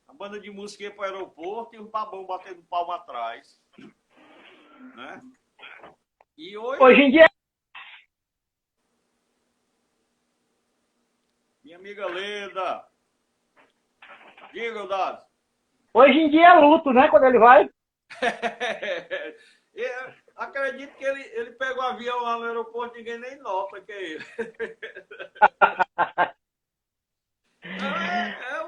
Speaker 1: A banda de música ia para o aeroporto e o babão batendo palma atrás. Né? E
Speaker 2: hoje em dia...
Speaker 1: Minha amiga Leda. Diga, Eudado.
Speaker 2: Hoje em dia é luto, né? Quando ele vai.
Speaker 1: Acredito que ele pegou o avião lá no aeroporto e ninguém nem nota que é ele.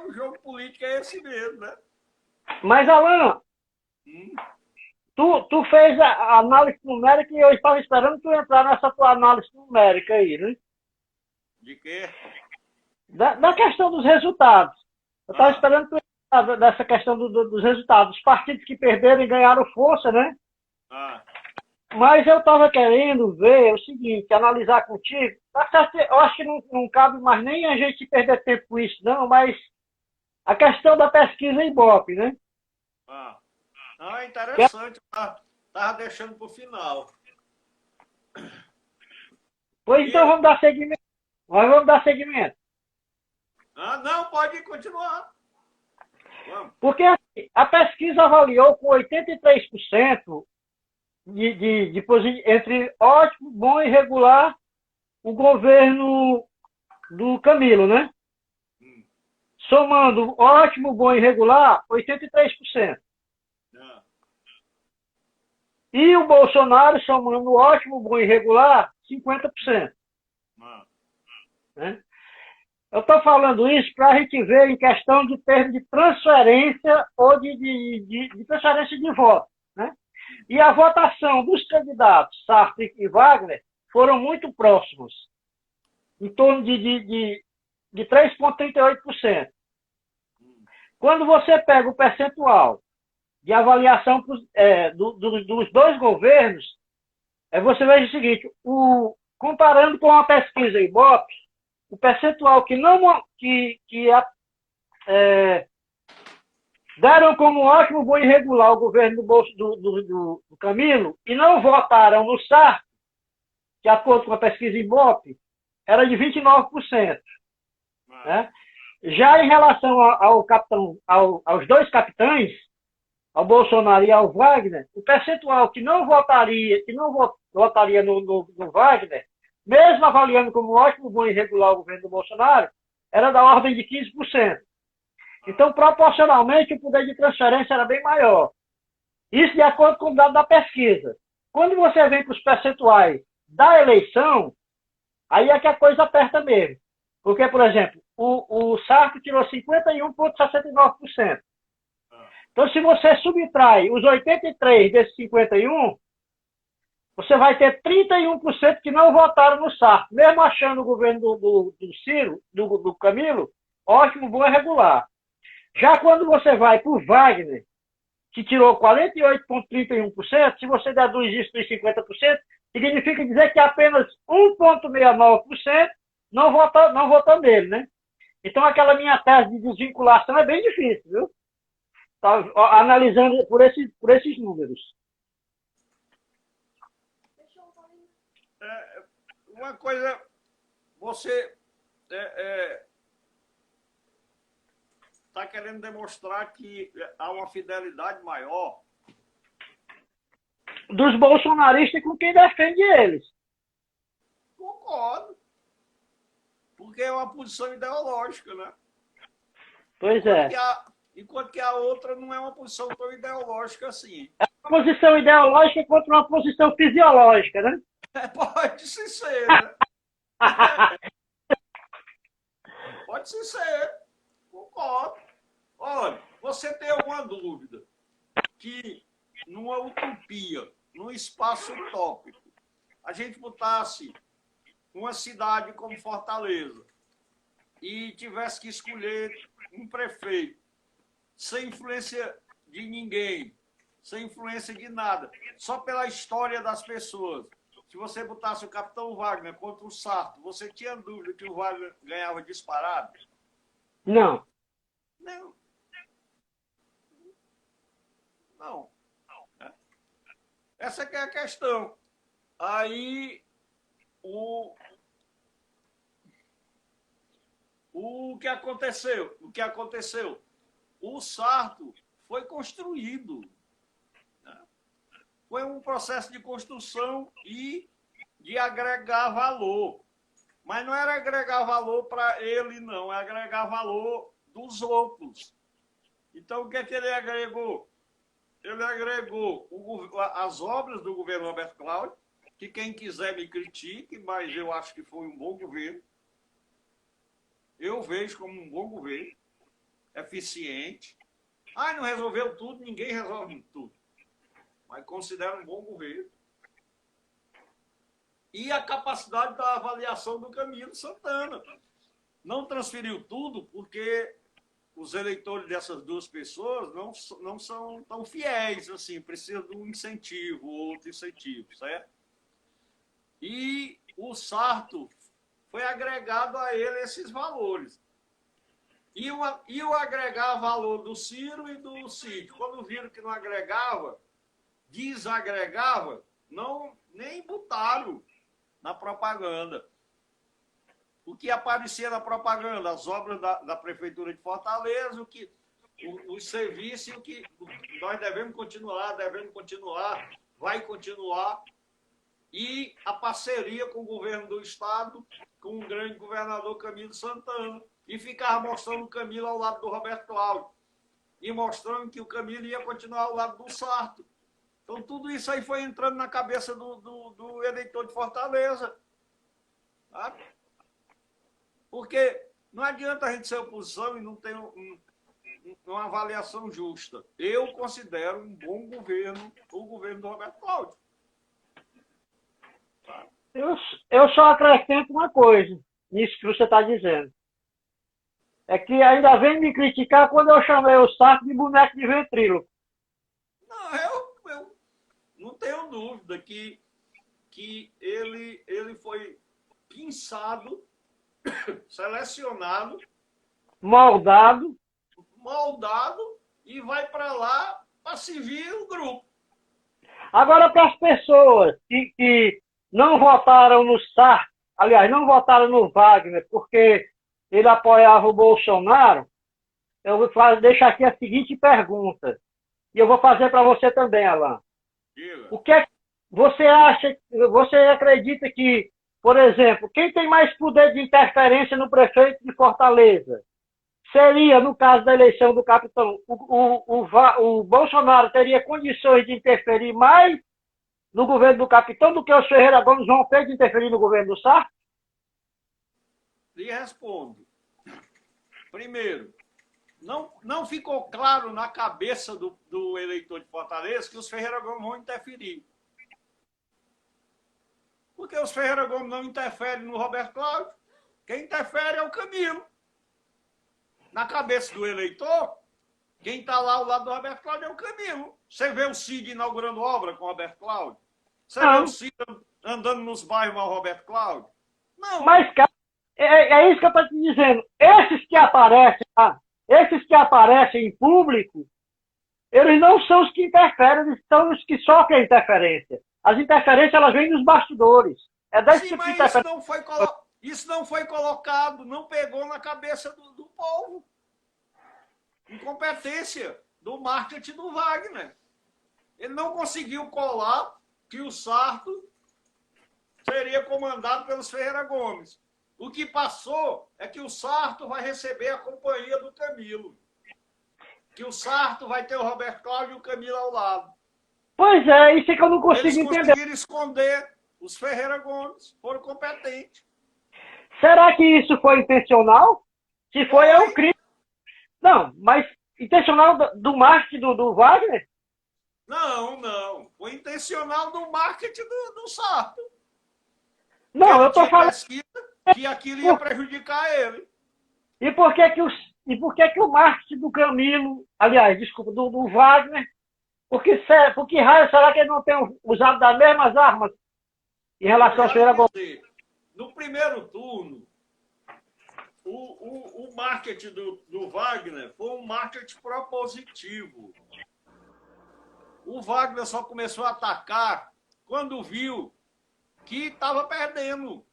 Speaker 1: O jogo político é esse mesmo, né?
Speaker 2: Mas, Alan, tu fez a análise numérica e eu estava esperando tu entrar nessa tua análise numérica aí, né?
Speaker 1: De quê?
Speaker 2: Da questão dos resultados. Eu estava esperando tu entrar dessa questão dos resultados. Os partidos que perderam e ganharam força, né? Mas eu estava querendo ver o seguinte, analisar contigo. Eu acho que não cabe mais nem a gente perder tempo com isso, não, mas a questão da pesquisa Ibope, né?
Speaker 1: É interessante. Estava deixando para o final.
Speaker 2: Pois então vamos dar seguimento. Nós vamos dar seguimento.
Speaker 1: Não, pode continuar. Vamos.
Speaker 2: Porque a pesquisa avaliou com 83% entre ótimo, bom e regular o governo do Camilo, né? Somando ótimo, bom e regular, 83%. E o Bolsonaro, somando ótimo, bom e regular, 50%. Né? Eu estou falando isso para a gente ver em questão de termos de transferência ou de transferência de voto. Né? E a votação dos candidatos, Sartre e Wagner, foram muito próximos, em torno de 3,38%. Quando você pega o percentual de avaliação dos dois governos, você veja o seguinte, comparando com a pesquisa Ibope, o percentual deram como ótimo, bom e regular o governo do Camilo e não votaram no Sartre, de acordo com a pesquisa Ibope, era de 29%. Né? Já em relação aos dois capitães, ao Bolsonaro e ao Wagner, o percentual que não votaria no Wagner, mesmo avaliando como ótimo, bom e regular o governo do Bolsonaro, era da ordem de 15%. Então, proporcionalmente, o poder de transferência era bem maior. Isso de acordo com o dado da pesquisa. Quando você vem para os percentuais da eleição, aí é que a coisa aperta mesmo. Porque, por exemplo, o Sarto tirou 51,69%. Então, se você subtrai os 83 desses 51, você vai ter 31% que não votaram no Sarto, mesmo achando o governo do Ciro, do Camilo, ótimo, bom e regular. Já quando você vai para o Wagner, que tirou 48,31%, se você deduz isso dos 50%, significa dizer que apenas 1,69% não votou nele, né? Então, aquela minha tese de desvinculação é bem difícil, viu? Tá, analisando por esses números.
Speaker 1: Uma coisa, você está querendo demonstrar que há uma fidelidade maior
Speaker 2: dos bolsonaristas com quem defende eles.
Speaker 1: Concordo. Porque é uma posição ideológica, né?
Speaker 2: Pois é.
Speaker 1: Enquanto que a outra não é uma posição tão ideológica assim.
Speaker 2: É uma posição ideológica contra uma posição fisiológica, né?
Speaker 1: Pode se ser, né? Pode se ser. Concordo. Olha, você tem alguma dúvida que numa utopia, num espaço utópico, a gente botasse uma cidade como Fortaleza e tivesse que escolher um prefeito sem influência de ninguém, sem influência de nada, só pela história das pessoas. Se você botasse o Capitão Wagner contra o Sarto, você tinha dúvida que o Wagner ganhava disparado?
Speaker 2: Não.
Speaker 1: Não. Não. Essa que é a questão. Aí, o que aconteceu? O que aconteceu? O Sarto foi construído. Foi um processo de construção e de agregar valor. Mas não era agregar valor para ele, não. É agregar valor dos outros. Então, o que é que ele agregou? Ele agregou as obras do governo Roberto Cláudio, que quem quiser me critique, mas eu acho que foi um bom governo. Eu vejo como um bom governo, eficiente. Ah, não resolveu tudo, ninguém resolve tudo. Mas considero um bom governo. E a capacidade da avaliação do Camilo Santana. Não transferiu tudo porque os eleitores dessas duas pessoas não são tão fiéis assim, precisam de um incentivo, outro incentivo, certo? E o Sarto foi agregado a ele esses valores. E o agregar valor do Ciro e do Cid, quando viram que não agregava, desagregava, nem botaram na propaganda. O que aparecia na propaganda, as obras da Prefeitura de Fortaleza, os serviços, o que nós devemos continuar, vai continuar, e a parceria com o governo do Estado, com o grande governador Camilo Santana, e ficava mostrando o Camilo ao lado do Roberto Cláudio, e mostrando que o Camilo ia continuar ao lado do Sarto. Então, tudo isso aí foi entrando na cabeça do eleitor de Fortaleza. Sabe? Porque não adianta a gente ser oposição e não ter uma avaliação justa. Eu considero um bom governo o governo do Roberto Cláudio.
Speaker 2: Eu só acrescento uma coisa nisso que você está dizendo. É que ainda vem me criticar quando eu chamei o Sarto de boneco de ventríloco.
Speaker 1: Não, eu não tenho dúvida que ele foi pinçado, selecionado,
Speaker 2: moldado
Speaker 1: e vai para lá para servir o grupo.
Speaker 2: Agora, para as pessoas que não votaram no Sarto, aliás, não votaram no Wagner porque ele apoiava o Bolsonaro, eu vou deixar aqui a seguinte pergunta. E eu vou fazer para você também, Alan. O que é que você acha, você acredita que, por exemplo, quem tem mais poder de interferência no prefeito de Fortaleza? Seria, no caso da eleição do capitão, o Bolsonaro teria condições de interferir mais no governo do capitão do que os Ferreira Gomes vão ter de interferir no governo do Sarto?
Speaker 1: Lhe respondo. Primeiro, não ficou claro na cabeça do eleitor de Fortaleza que os Ferreira Gomes vão interferir. Porque os Ferreira Gomes não interferem no Roberto Cláudio. Quem interfere é o Camilo. Na cabeça do eleitor, quem está lá ao lado do Roberto Cláudio é o Camilo. Você vê o Cid inaugurando obra com o Roberto Cláudio? Você vê o Cid andando nos bairros com o Roberto Cláudio? Não.
Speaker 2: Mas, cara, é isso que eu estou te dizendo. Esses que aparecem em público, eles não são os que interferem, eles são os que sofrem a interferência. As interferências, elas vêm dos bastidores. É desse tipo de interferência.
Speaker 1: Isso não foi colocado, não pegou na cabeça do povo. Incompetência do marketing do Wagner. Ele não conseguiu colar que o Sarto seria comandado pelos Ferreira Gomes. O que passou é que o Sarto vai receber a companhia do Camilo. Que o Sarto vai ter o Roberto Cláudio e o Camilo ao lado.
Speaker 2: Pois é, isso é que eu não consigo entender.
Speaker 1: Eles conseguiram esconder os Ferreira Gomes, foram competentes.
Speaker 2: Será que isso foi intencional? Se foi, é um crime. Não, mas intencional do marketing do Wagner?
Speaker 1: Não. Foi intencional do marketing do Sarto.
Speaker 2: Não, eu estou falando
Speaker 1: que aquilo ia prejudicar ele.
Speaker 2: E por que que o marketing do Camilo, aliás, desculpa, do Wagner, Por que raio será que ele não tem usado das mesmas armas em relação ao senhor Bolsonaro?
Speaker 1: No primeiro turno, o marketing do Wagner foi um marketing propositivo. O Wagner só começou a atacar quando viu que estava perdendo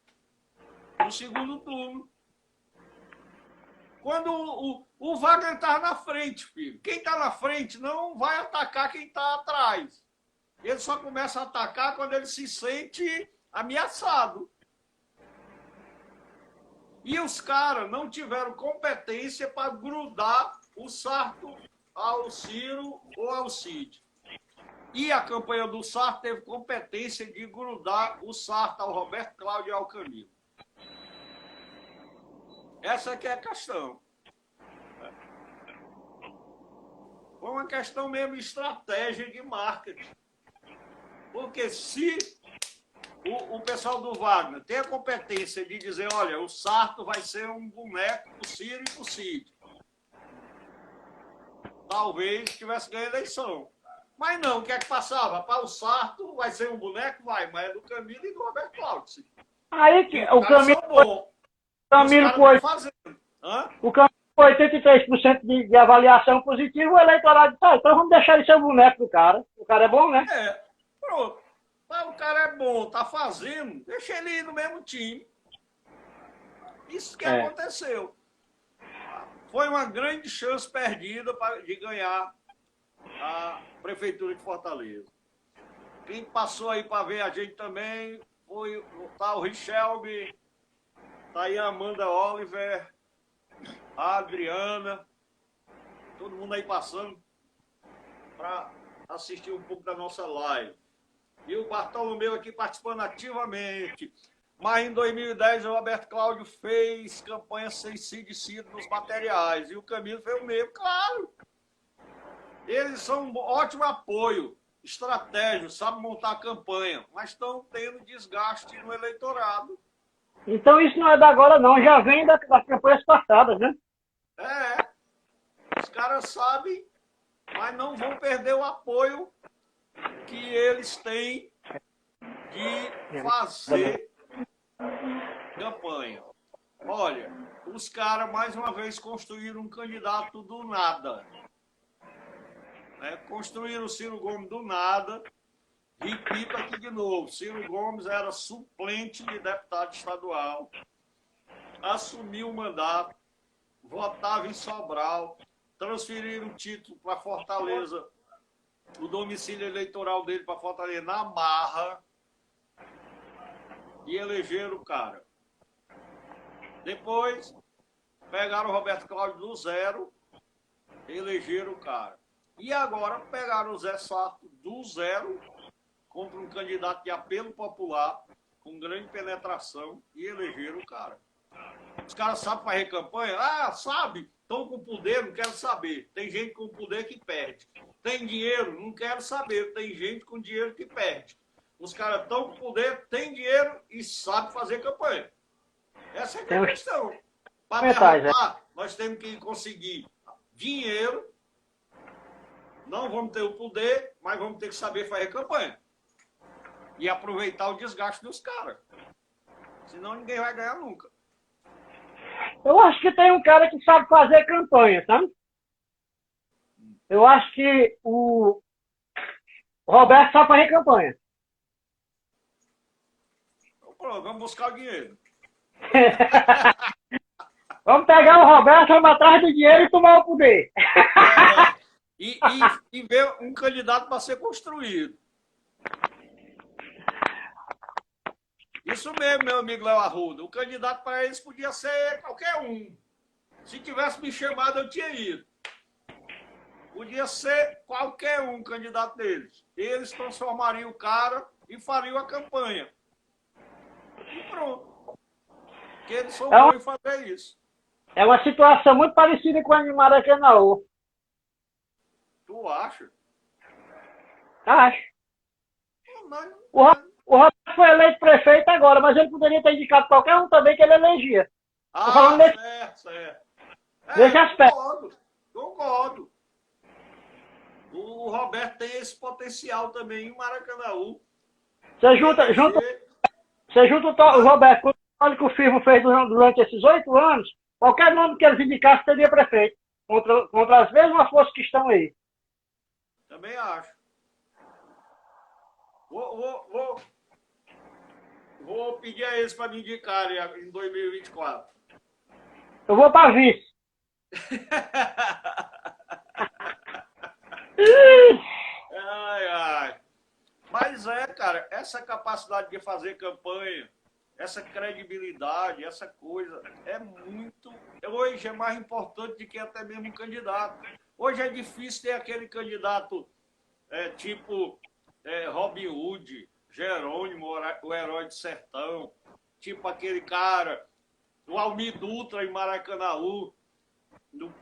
Speaker 1: no segundo turno. Quando o Wagner estava na frente, filho. Quem está na frente não vai atacar quem está atrás. Ele só começa a atacar quando ele se sente ameaçado. E os caras não tiveram competência para grudar o Sarto ao Ciro ou ao Cid. E a campanha do Sarto teve competência de grudar o Sarto ao Roberto Cláudio e ao Camilo. Essa que é a questão. Foi uma questão mesmo de estratégia de marketing. Porque se o pessoal do Wagner tem a competência de dizer, olha, o Sarto vai ser um boneco pro Ciro e pro Cid, talvez tivesse ganho a eleição. Mas não, o que é que passava? Para o Sarto vai ser um boneco? Vai, mas é do Camilo e do Roberto Cláudio.
Speaker 2: Aí que o Camilo foi o Camilo com 83% de avaliação positiva, o eleitorado disse, então vamos deixar ele ser o boneco do cara. O cara é bom, né?
Speaker 1: É, pronto. Mas o cara é bom, tá fazendo, deixa ele ir no mesmo time. Isso que aconteceu. Foi uma grande chance perdida de ganhar a Prefeitura de Fortaleza. Quem passou aí para ver a gente também foi o Richelme, tá aí a Amanda Oliver, a Adriana, todo mundo aí passando para assistir um pouco da nossa live. E o Bartolomeu aqui participando ativamente. Mas em 2010 o Roberto Cláudio fez campanha sem Cid Ciro nos materiais. E o Camilo fez o mesmo, claro. Eles são um ótimo apoio, estratégia, sabem montar a campanha, mas estão tendo desgaste no eleitorado.
Speaker 2: Então isso não é da agora não, já vem das campanhas passadas, né?
Speaker 1: Os caras sabem, mas não vão perder o apoio que eles têm de fazer campanha. Olha, os caras mais uma vez construíram um candidato do nada. Construíram o Ciro Gomes do nada. Repito aqui de novo, Ciro Gomes era suplente de deputado estadual, assumiu o mandato, votava em Sobral, transferiram o título para Fortaleza, o domicílio eleitoral dele para Fortaleza na marra, e elegeram o cara. Depois, pegaram o Roberto Cláudio do zero, elegeram o cara. E agora pegaram o Zé Sarto do zero, contra um candidato de apelo popular, com grande penetração, e elegeram o cara. Os caras sabem fazer campanha? Ah, sabe, estão com poder, não quero saber. Tem gente com poder que perde. Tem dinheiro? Não quero saber. Tem gente com dinheiro que perde. Os caras estão com poder, têm dinheiro e sabem fazer campanha. Essa é a questão. Para derrotar, nós temos que conseguir dinheiro, não vamos ter o poder, mas vamos ter que saber fazer campanha. E aproveitar o desgaste dos caras. Senão ninguém vai ganhar nunca.
Speaker 2: Eu acho que tem um cara que sabe fazer campanha, sabe? Eu acho que o Roberto sabe fazer campanha.
Speaker 1: Então, pronto, vamos buscar o dinheiro.
Speaker 2: Vamos pegar o Roberto, vamos atrás do dinheiro e tomar o poder.
Speaker 1: E ver um candidato para ser construído. Isso mesmo, meu amigo Léo Arruda. O candidato para eles podia ser qualquer um. Se tivesse me chamado, eu tinha ido. Podia ser qualquer um candidato deles. Eles transformariam o cara e fariam a campanha. E pronto. Porque eles são bons em fazer isso.
Speaker 2: É uma situação muito parecida com a de Maracanã.
Speaker 1: Tu acha?
Speaker 2: Acho. O Roberto foi eleito prefeito agora, mas ele poderia ter indicado qualquer um também que ele elegia.
Speaker 1: Certo.
Speaker 2: Nesse aspecto.
Speaker 1: Concordo. O Roberto tem esse potencial também em Maracanaú.
Speaker 2: Você junta o Roberto com o trabalho que o Firmo fez durante esses 8 anos, qualquer nome que eles indicassem seria prefeito, contra as mesmas forças que estão aí.
Speaker 1: Também acho. Vou pedir a eles para me indicarem em 2024.
Speaker 2: Eu vou para vice.
Speaker 1: Ai, ai. Mas cara, essa capacidade de fazer campanha, essa credibilidade, essa coisa, hoje é mais importante do que até mesmo um candidato. Hoje é difícil ter aquele candidato tipo Robin Hood, Jerônimo, o herói de sertão, tipo aquele cara, o Almir Dutra em Maracanaú,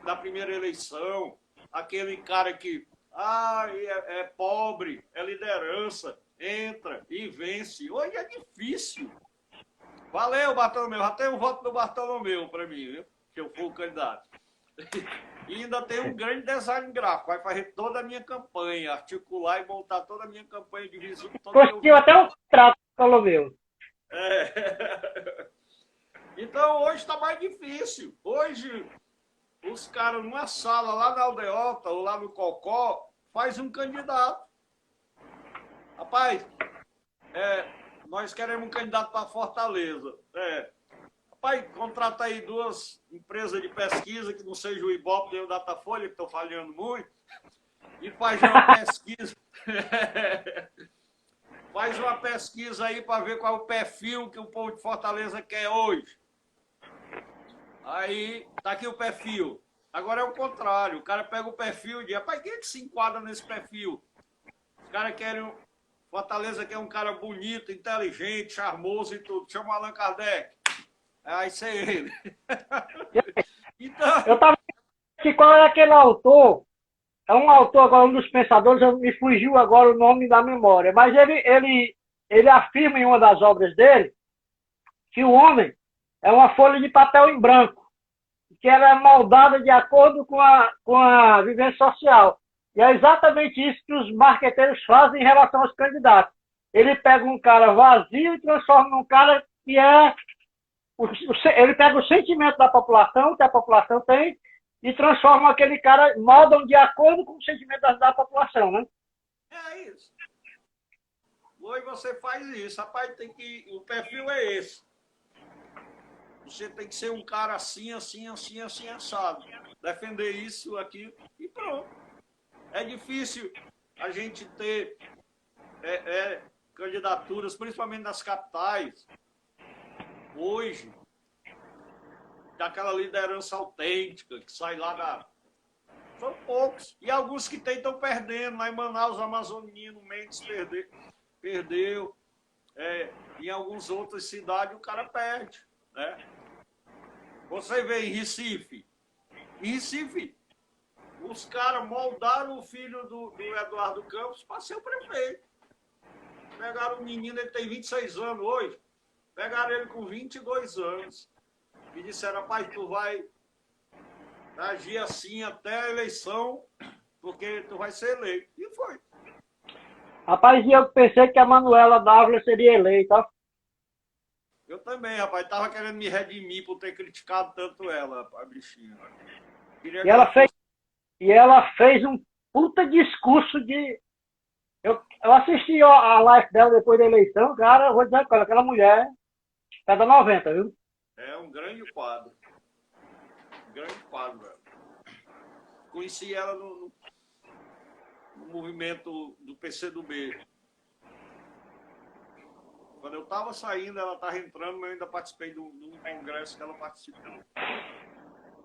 Speaker 1: na primeira eleição, aquele cara que é pobre, é liderança, entra e vence. Hoje é difícil. Valeu, Bartolomeu. Já tem um voto do Bartolomeu para mim, viu? Que eu for o candidato. E ainda tem um grande design gráfico. Vai fazer toda a minha campanha, articular e montar toda a minha campanha de visão.
Speaker 2: Conseguiu até um contrato, Bartolomeu.
Speaker 1: Então, hoje está mais difícil. Hoje, os caras numa sala lá na Aldeota ou lá no Cocó faz um candidato. Rapaz, nós queremos um candidato para Fortaleza. Rapaz, contrata aí 2 empresas de pesquisa, que não seja o Ibope nem o Datafolha, que estão falhando muito, e faz uma pesquisa. Faz uma pesquisa aí para ver qual é o perfil que o povo de Fortaleza quer hoje. Aí, tá aqui o perfil. Agora é o contrário. O cara pega o perfil e diz, rapaz, quem é que se enquadra nesse perfil? Os caras querem... Fortaleza quer um cara bonito, inteligente, charmoso e tudo. Chama o Allan Kardec. Aí isso é ele. Então... Eu
Speaker 2: tava aqui, qual é aquele autor? É um autor agora, um dos pensadores, me fugiu agora o nome da memória, mas ele afirma em uma das obras dele que o homem é uma folha de papel em branco, que ela é moldada de acordo com a vivência social. E é exatamente isso que os marqueteiros fazem em relação aos candidatos. Ele pega um cara vazio e transforma num cara que é... Ele pega o sentimento da população, que a população tem, e transforma aquele cara, moldam de acordo com o sentimento da população, né?
Speaker 1: É isso. Hoje você faz isso. Rapaz, o perfil é esse. Você tem que ser um cara assim, assado. Defender isso, aqui e pronto. É difícil a gente ter candidaturas, principalmente nas capitais, hoje, daquela liderança autêntica que sai lá da... São poucos. E alguns que tem estão perdendo. Lá em Manaus, Amazonino Mendes perdeu. Em algumas outras cidades o cara perde, né? Você vê em Recife. Em Recife, os caras moldaram o filho do Eduardo Campos para ser o prefeito. Pegaram um menino, ele tem 26 anos hoje. Pegaram ele com 22 anos. E disseram, rapaz, tu vai agir assim até a eleição, porque tu vai ser eleito. E foi.
Speaker 2: Rapaz, e eu pensei que a Manuela Dávila seria eleita.
Speaker 1: Eu também, rapaz. Tava querendo me redimir por ter criticado tanto ela, a bichinha.
Speaker 2: E ela fez um puta discurso de... Eu assisti a live dela depois da eleição, cara, eu vou dizer com ela, aquela mulher é da 90, viu?
Speaker 1: É um grande quadro. Velho. Conheci ela no movimento do PCdoB. Quando eu estava saindo, ela estava entrando, mas eu ainda participei de um congresso que ela participou.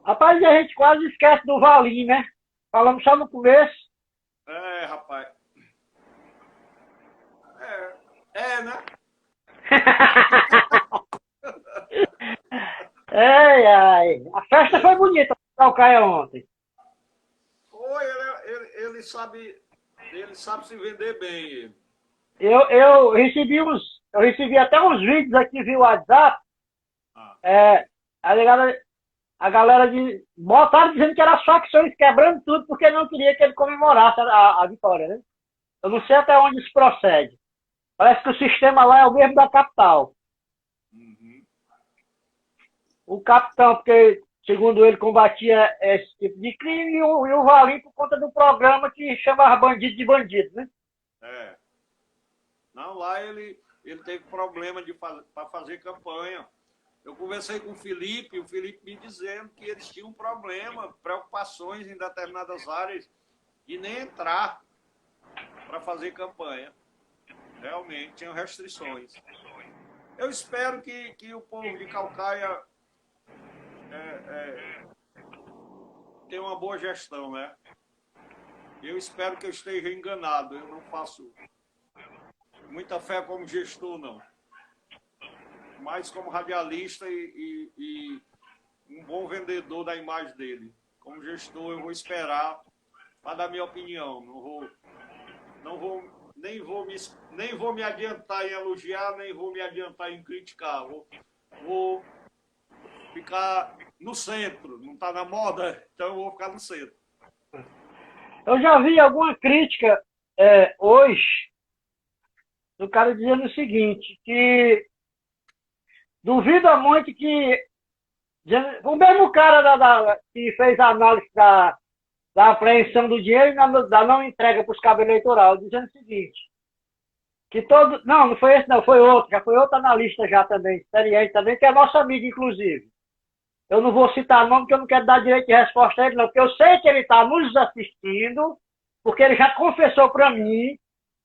Speaker 2: Rapaz, a gente quase esquece do Valim, né? Falamos só no começo.
Speaker 1: Rapaz. Né?
Speaker 2: Ai. A festa foi bonita para o Caia ontem.
Speaker 1: Foi, ele sabe se vender bem.
Speaker 2: Eu recebi até uns vídeos aqui via WhatsApp. A a galera botaram dizendo que eram as facções quebrando tudo porque não queria que ele comemorasse a vitória, né? Eu não sei até onde isso procede. Parece que o sistema lá é o mesmo da capital.
Speaker 1: Uhum.
Speaker 2: O capitão, porque, segundo ele, combatia esse tipo de crime, e o Valim por conta do programa que chamava bandido de bandido, né?
Speaker 1: É. Não, lá ele teve problema para fazer campanha. Eu conversei com o Felipe me dizendo que eles tinham um problema, preocupações em determinadas áreas de nem entrar para fazer campanha. Realmente, tinham restrições. Eu espero que o povo de Caucaia tenha uma boa gestão, né? Eu espero que eu esteja enganado. Eu não faço muita fé como gestor, não. Mas como radialista e um bom vendedor da imagem dele. Como gestor, eu vou esperar para dar minha opinião. Nem vou me adiantar em elogiar, nem vou me adiantar em criticar. Vou ficar no centro. Não está na moda, então eu vou ficar no centro.
Speaker 2: Eu já vi alguma crítica hoje do cara dizendo o seguinte, que duvida muito que o mesmo cara que fez a análise da apreensão do dinheiro e da não entrega para os cabos eleitorais, dizendo o seguinte, que todo... Não foi esse não, foi outro, já foi outro analista já também, experiente também, que é nosso amigo, inclusive. Eu não vou citar nome, porque eu não quero dar direito de resposta a ele, não, porque eu sei que ele está nos assistindo, porque ele já confessou para mim,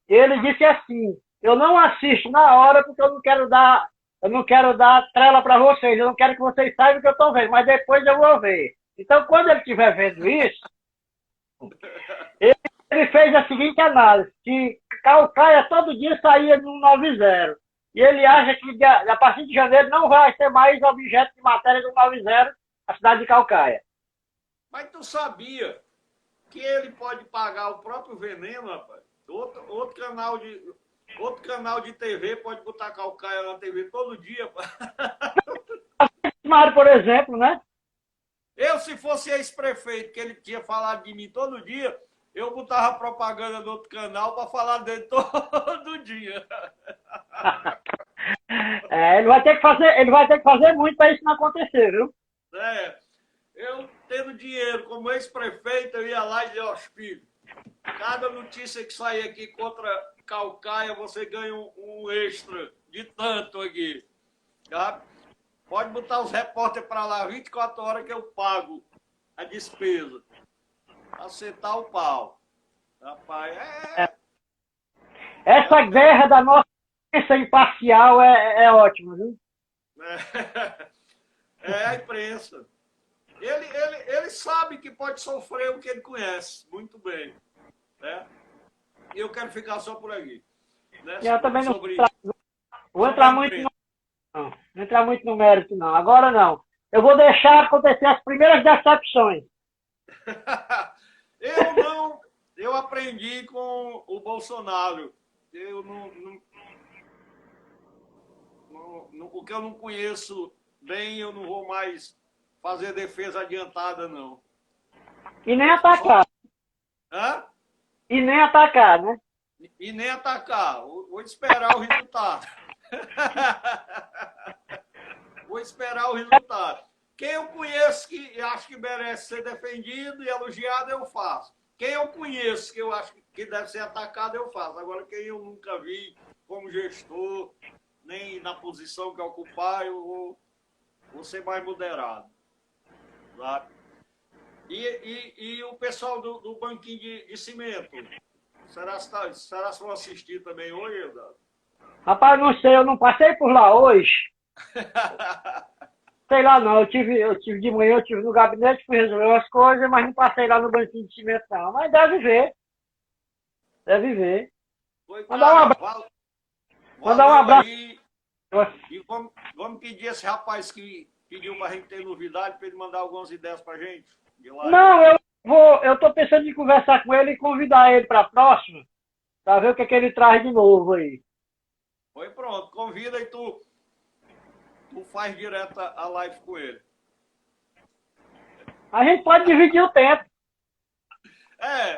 Speaker 2: ele disse assim, eu não assisto na hora porque eu não quero dar trela para vocês, eu não quero que vocês saibam o que eu estou vendo, mas depois eu vou ver. Então, quando ele estiver vendo isso, ele fez a seguinte análise, que Caucaia todo dia saía no 90. E ele acha que a partir de janeiro não vai ter mais objeto de matéria do 90, a cidade de Caucaia.
Speaker 1: Mas tu sabia que ele pode pagar o próprio veneno, rapaz? Outro canal de TV pode botar Caucaia na TV todo dia, rapaz.
Speaker 2: Mário, por exemplo, né?
Speaker 1: Eu, se fosse ex-prefeito, que ele tinha falado de mim todo dia, eu botava propaganda no outro canal para falar dele todo dia.
Speaker 2: Ele vai ter que fazer muito para isso não acontecer, viu?
Speaker 1: Eu tendo dinheiro como ex-prefeito, eu ia lá e dizia, ó, filho, cada notícia que sair aqui contra Caucaia, você ganha um extra de tanto aqui. Tá? Pode botar os repórteres para lá 24 horas que eu pago a despesa. Acertar o pau. Rapaz,
Speaker 2: Essa guerra da nossa imprensa imparcial é ótima, viu?
Speaker 1: É a imprensa. Ele sabe que pode sofrer o que ele conhece muito bem. Né? E eu quero ficar só por aqui. Né?
Speaker 2: Eu também não vou entrar muito não entrar muito no mérito, não. Agora não. Eu vou deixar acontecer as primeiras decepções.
Speaker 1: Eu aprendi com o Bolsonaro. O que eu não conheço bem, eu não vou mais fazer defesa adiantada, não.
Speaker 2: E nem atacar.
Speaker 1: Hã?
Speaker 2: E nem atacar, né?
Speaker 1: E nem atacar. Vou esperar o resultado. Vou esperar o resultado. Quem eu conheço que acho que merece ser defendido e elogiado, eu faço. Quem eu conheço que eu acho que deve ser atacado, eu faço. Agora, quem eu nunca vi como gestor, nem na posição que ocupar, eu vou ser mais moderado. Sabe? E o pessoal do banquinho de cimento, será que vão assistir também hoje, Eudado?
Speaker 2: Rapaz, não sei, eu não passei por lá hoje. Sei lá não, eu tive de manhã, eu tive no gabinete, fui resolver umas coisas, mas não passei lá no banquinho de cimento não. Mas deve ver. Deve ver. Mandar um abraço. Mandar um abraço.
Speaker 1: E vamos pedir esse rapaz que pediu pra gente ter novidade, para ele mandar algumas ideias pra gente.
Speaker 2: Não, eu tô pensando em conversar com ele e convidar ele para a próxima, para ver o que ele traz de novo aí.
Speaker 1: Foi pronto, convida e tu faz direto a live com ele.
Speaker 2: A gente pode dividir o tempo.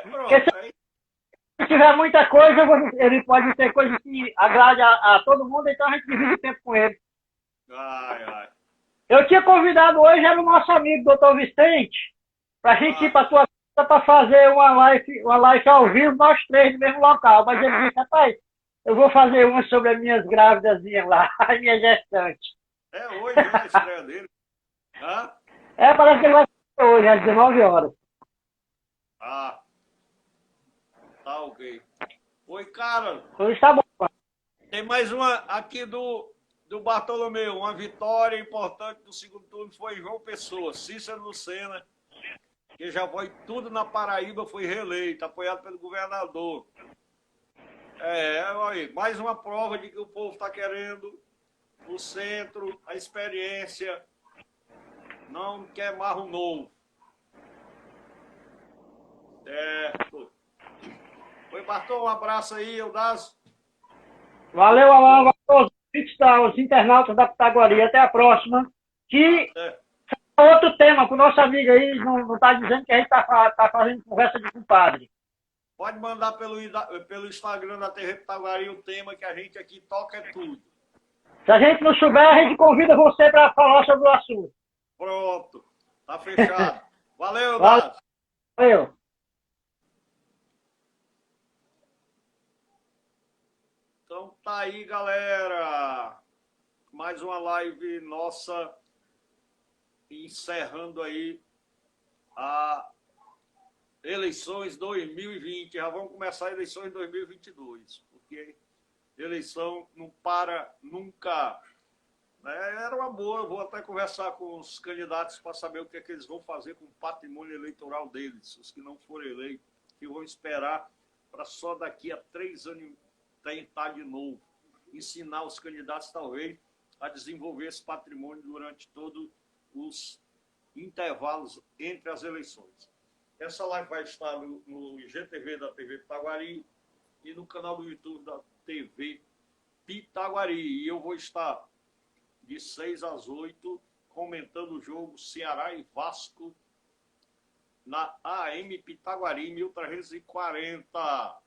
Speaker 2: Porque
Speaker 1: Pronto. Aí,
Speaker 2: se tiver muita coisa, ele pode ter coisa que agrade a todo mundo, então a gente divide o tempo com ele.
Speaker 1: ai, ai.
Speaker 2: Eu tinha convidado hoje, era o nosso amigo doutor Vicente, para a gente ir para a tua casa para fazer uma live ao vivo, nós três no mesmo local. Mas ele disse, rapaz, eu vou fazer uma sobre as minhas grávidazinhas lá, as minhas gestantes.
Speaker 1: É hoje, né, a estreia dele. Hã?
Speaker 2: Parece que ele vai fazer hoje, às 19 horas.
Speaker 1: Ah, tá ok. Oi, cara.
Speaker 2: Hoje tá bom.
Speaker 1: Tem mais uma aqui do Bartolomeu. Uma vitória importante do segundo turno foi João Pessoa. Cícero Lucena, que já foi tudo na Paraíba, foi reeleito, apoiado pelo governador. Olha aí, mais uma prova de que o povo está querendo o centro, a experiência, não quer marro novo. Oi, Bartol, um abraço aí, Eudásio.
Speaker 2: Valeu, Alan. Valeu os internautas da Pitaguari. Até a próxima. Que outro tema para o nosso amigo aí, não está dizendo que a gente tá fazendo conversa de compadre.
Speaker 1: Pode mandar pelo Instagram da TV Pitaguari o tema que a gente aqui toca é tudo.
Speaker 2: Se a gente não souber, a gente convida você para falar sobre o assunto.
Speaker 1: Pronto, tá fechado. Valeu, Eudásio.
Speaker 2: Valeu.
Speaker 1: Então tá aí, galera. Mais uma live nossa encerrando aí a eleições 2020. Já vamos começar a eleições 2022, porque eleição não para nunca. Era uma boa, eu vou até conversar com os candidatos para saber o que é que eles vão fazer com o patrimônio eleitoral deles, os que não forem eleitos, que vão esperar para só daqui a 3 anos tentar de novo, ensinar os candidatos, talvez, a desenvolver esse patrimônio durante todos os intervalos entre as eleições. Essa live vai estar no IGTV da TV Pitaguari e no canal do YouTube da TV Pitaguari. E eu vou estar de 6 às 8 comentando o jogo Ceará e Vasco na AM Pitaguari 1340.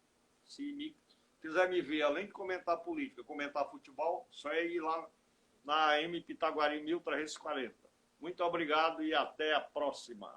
Speaker 1: Se quiser me ver, além de comentar política, comentar futebol, só é ir lá na AM Pitaguari 1340. Muito obrigado e até a próxima.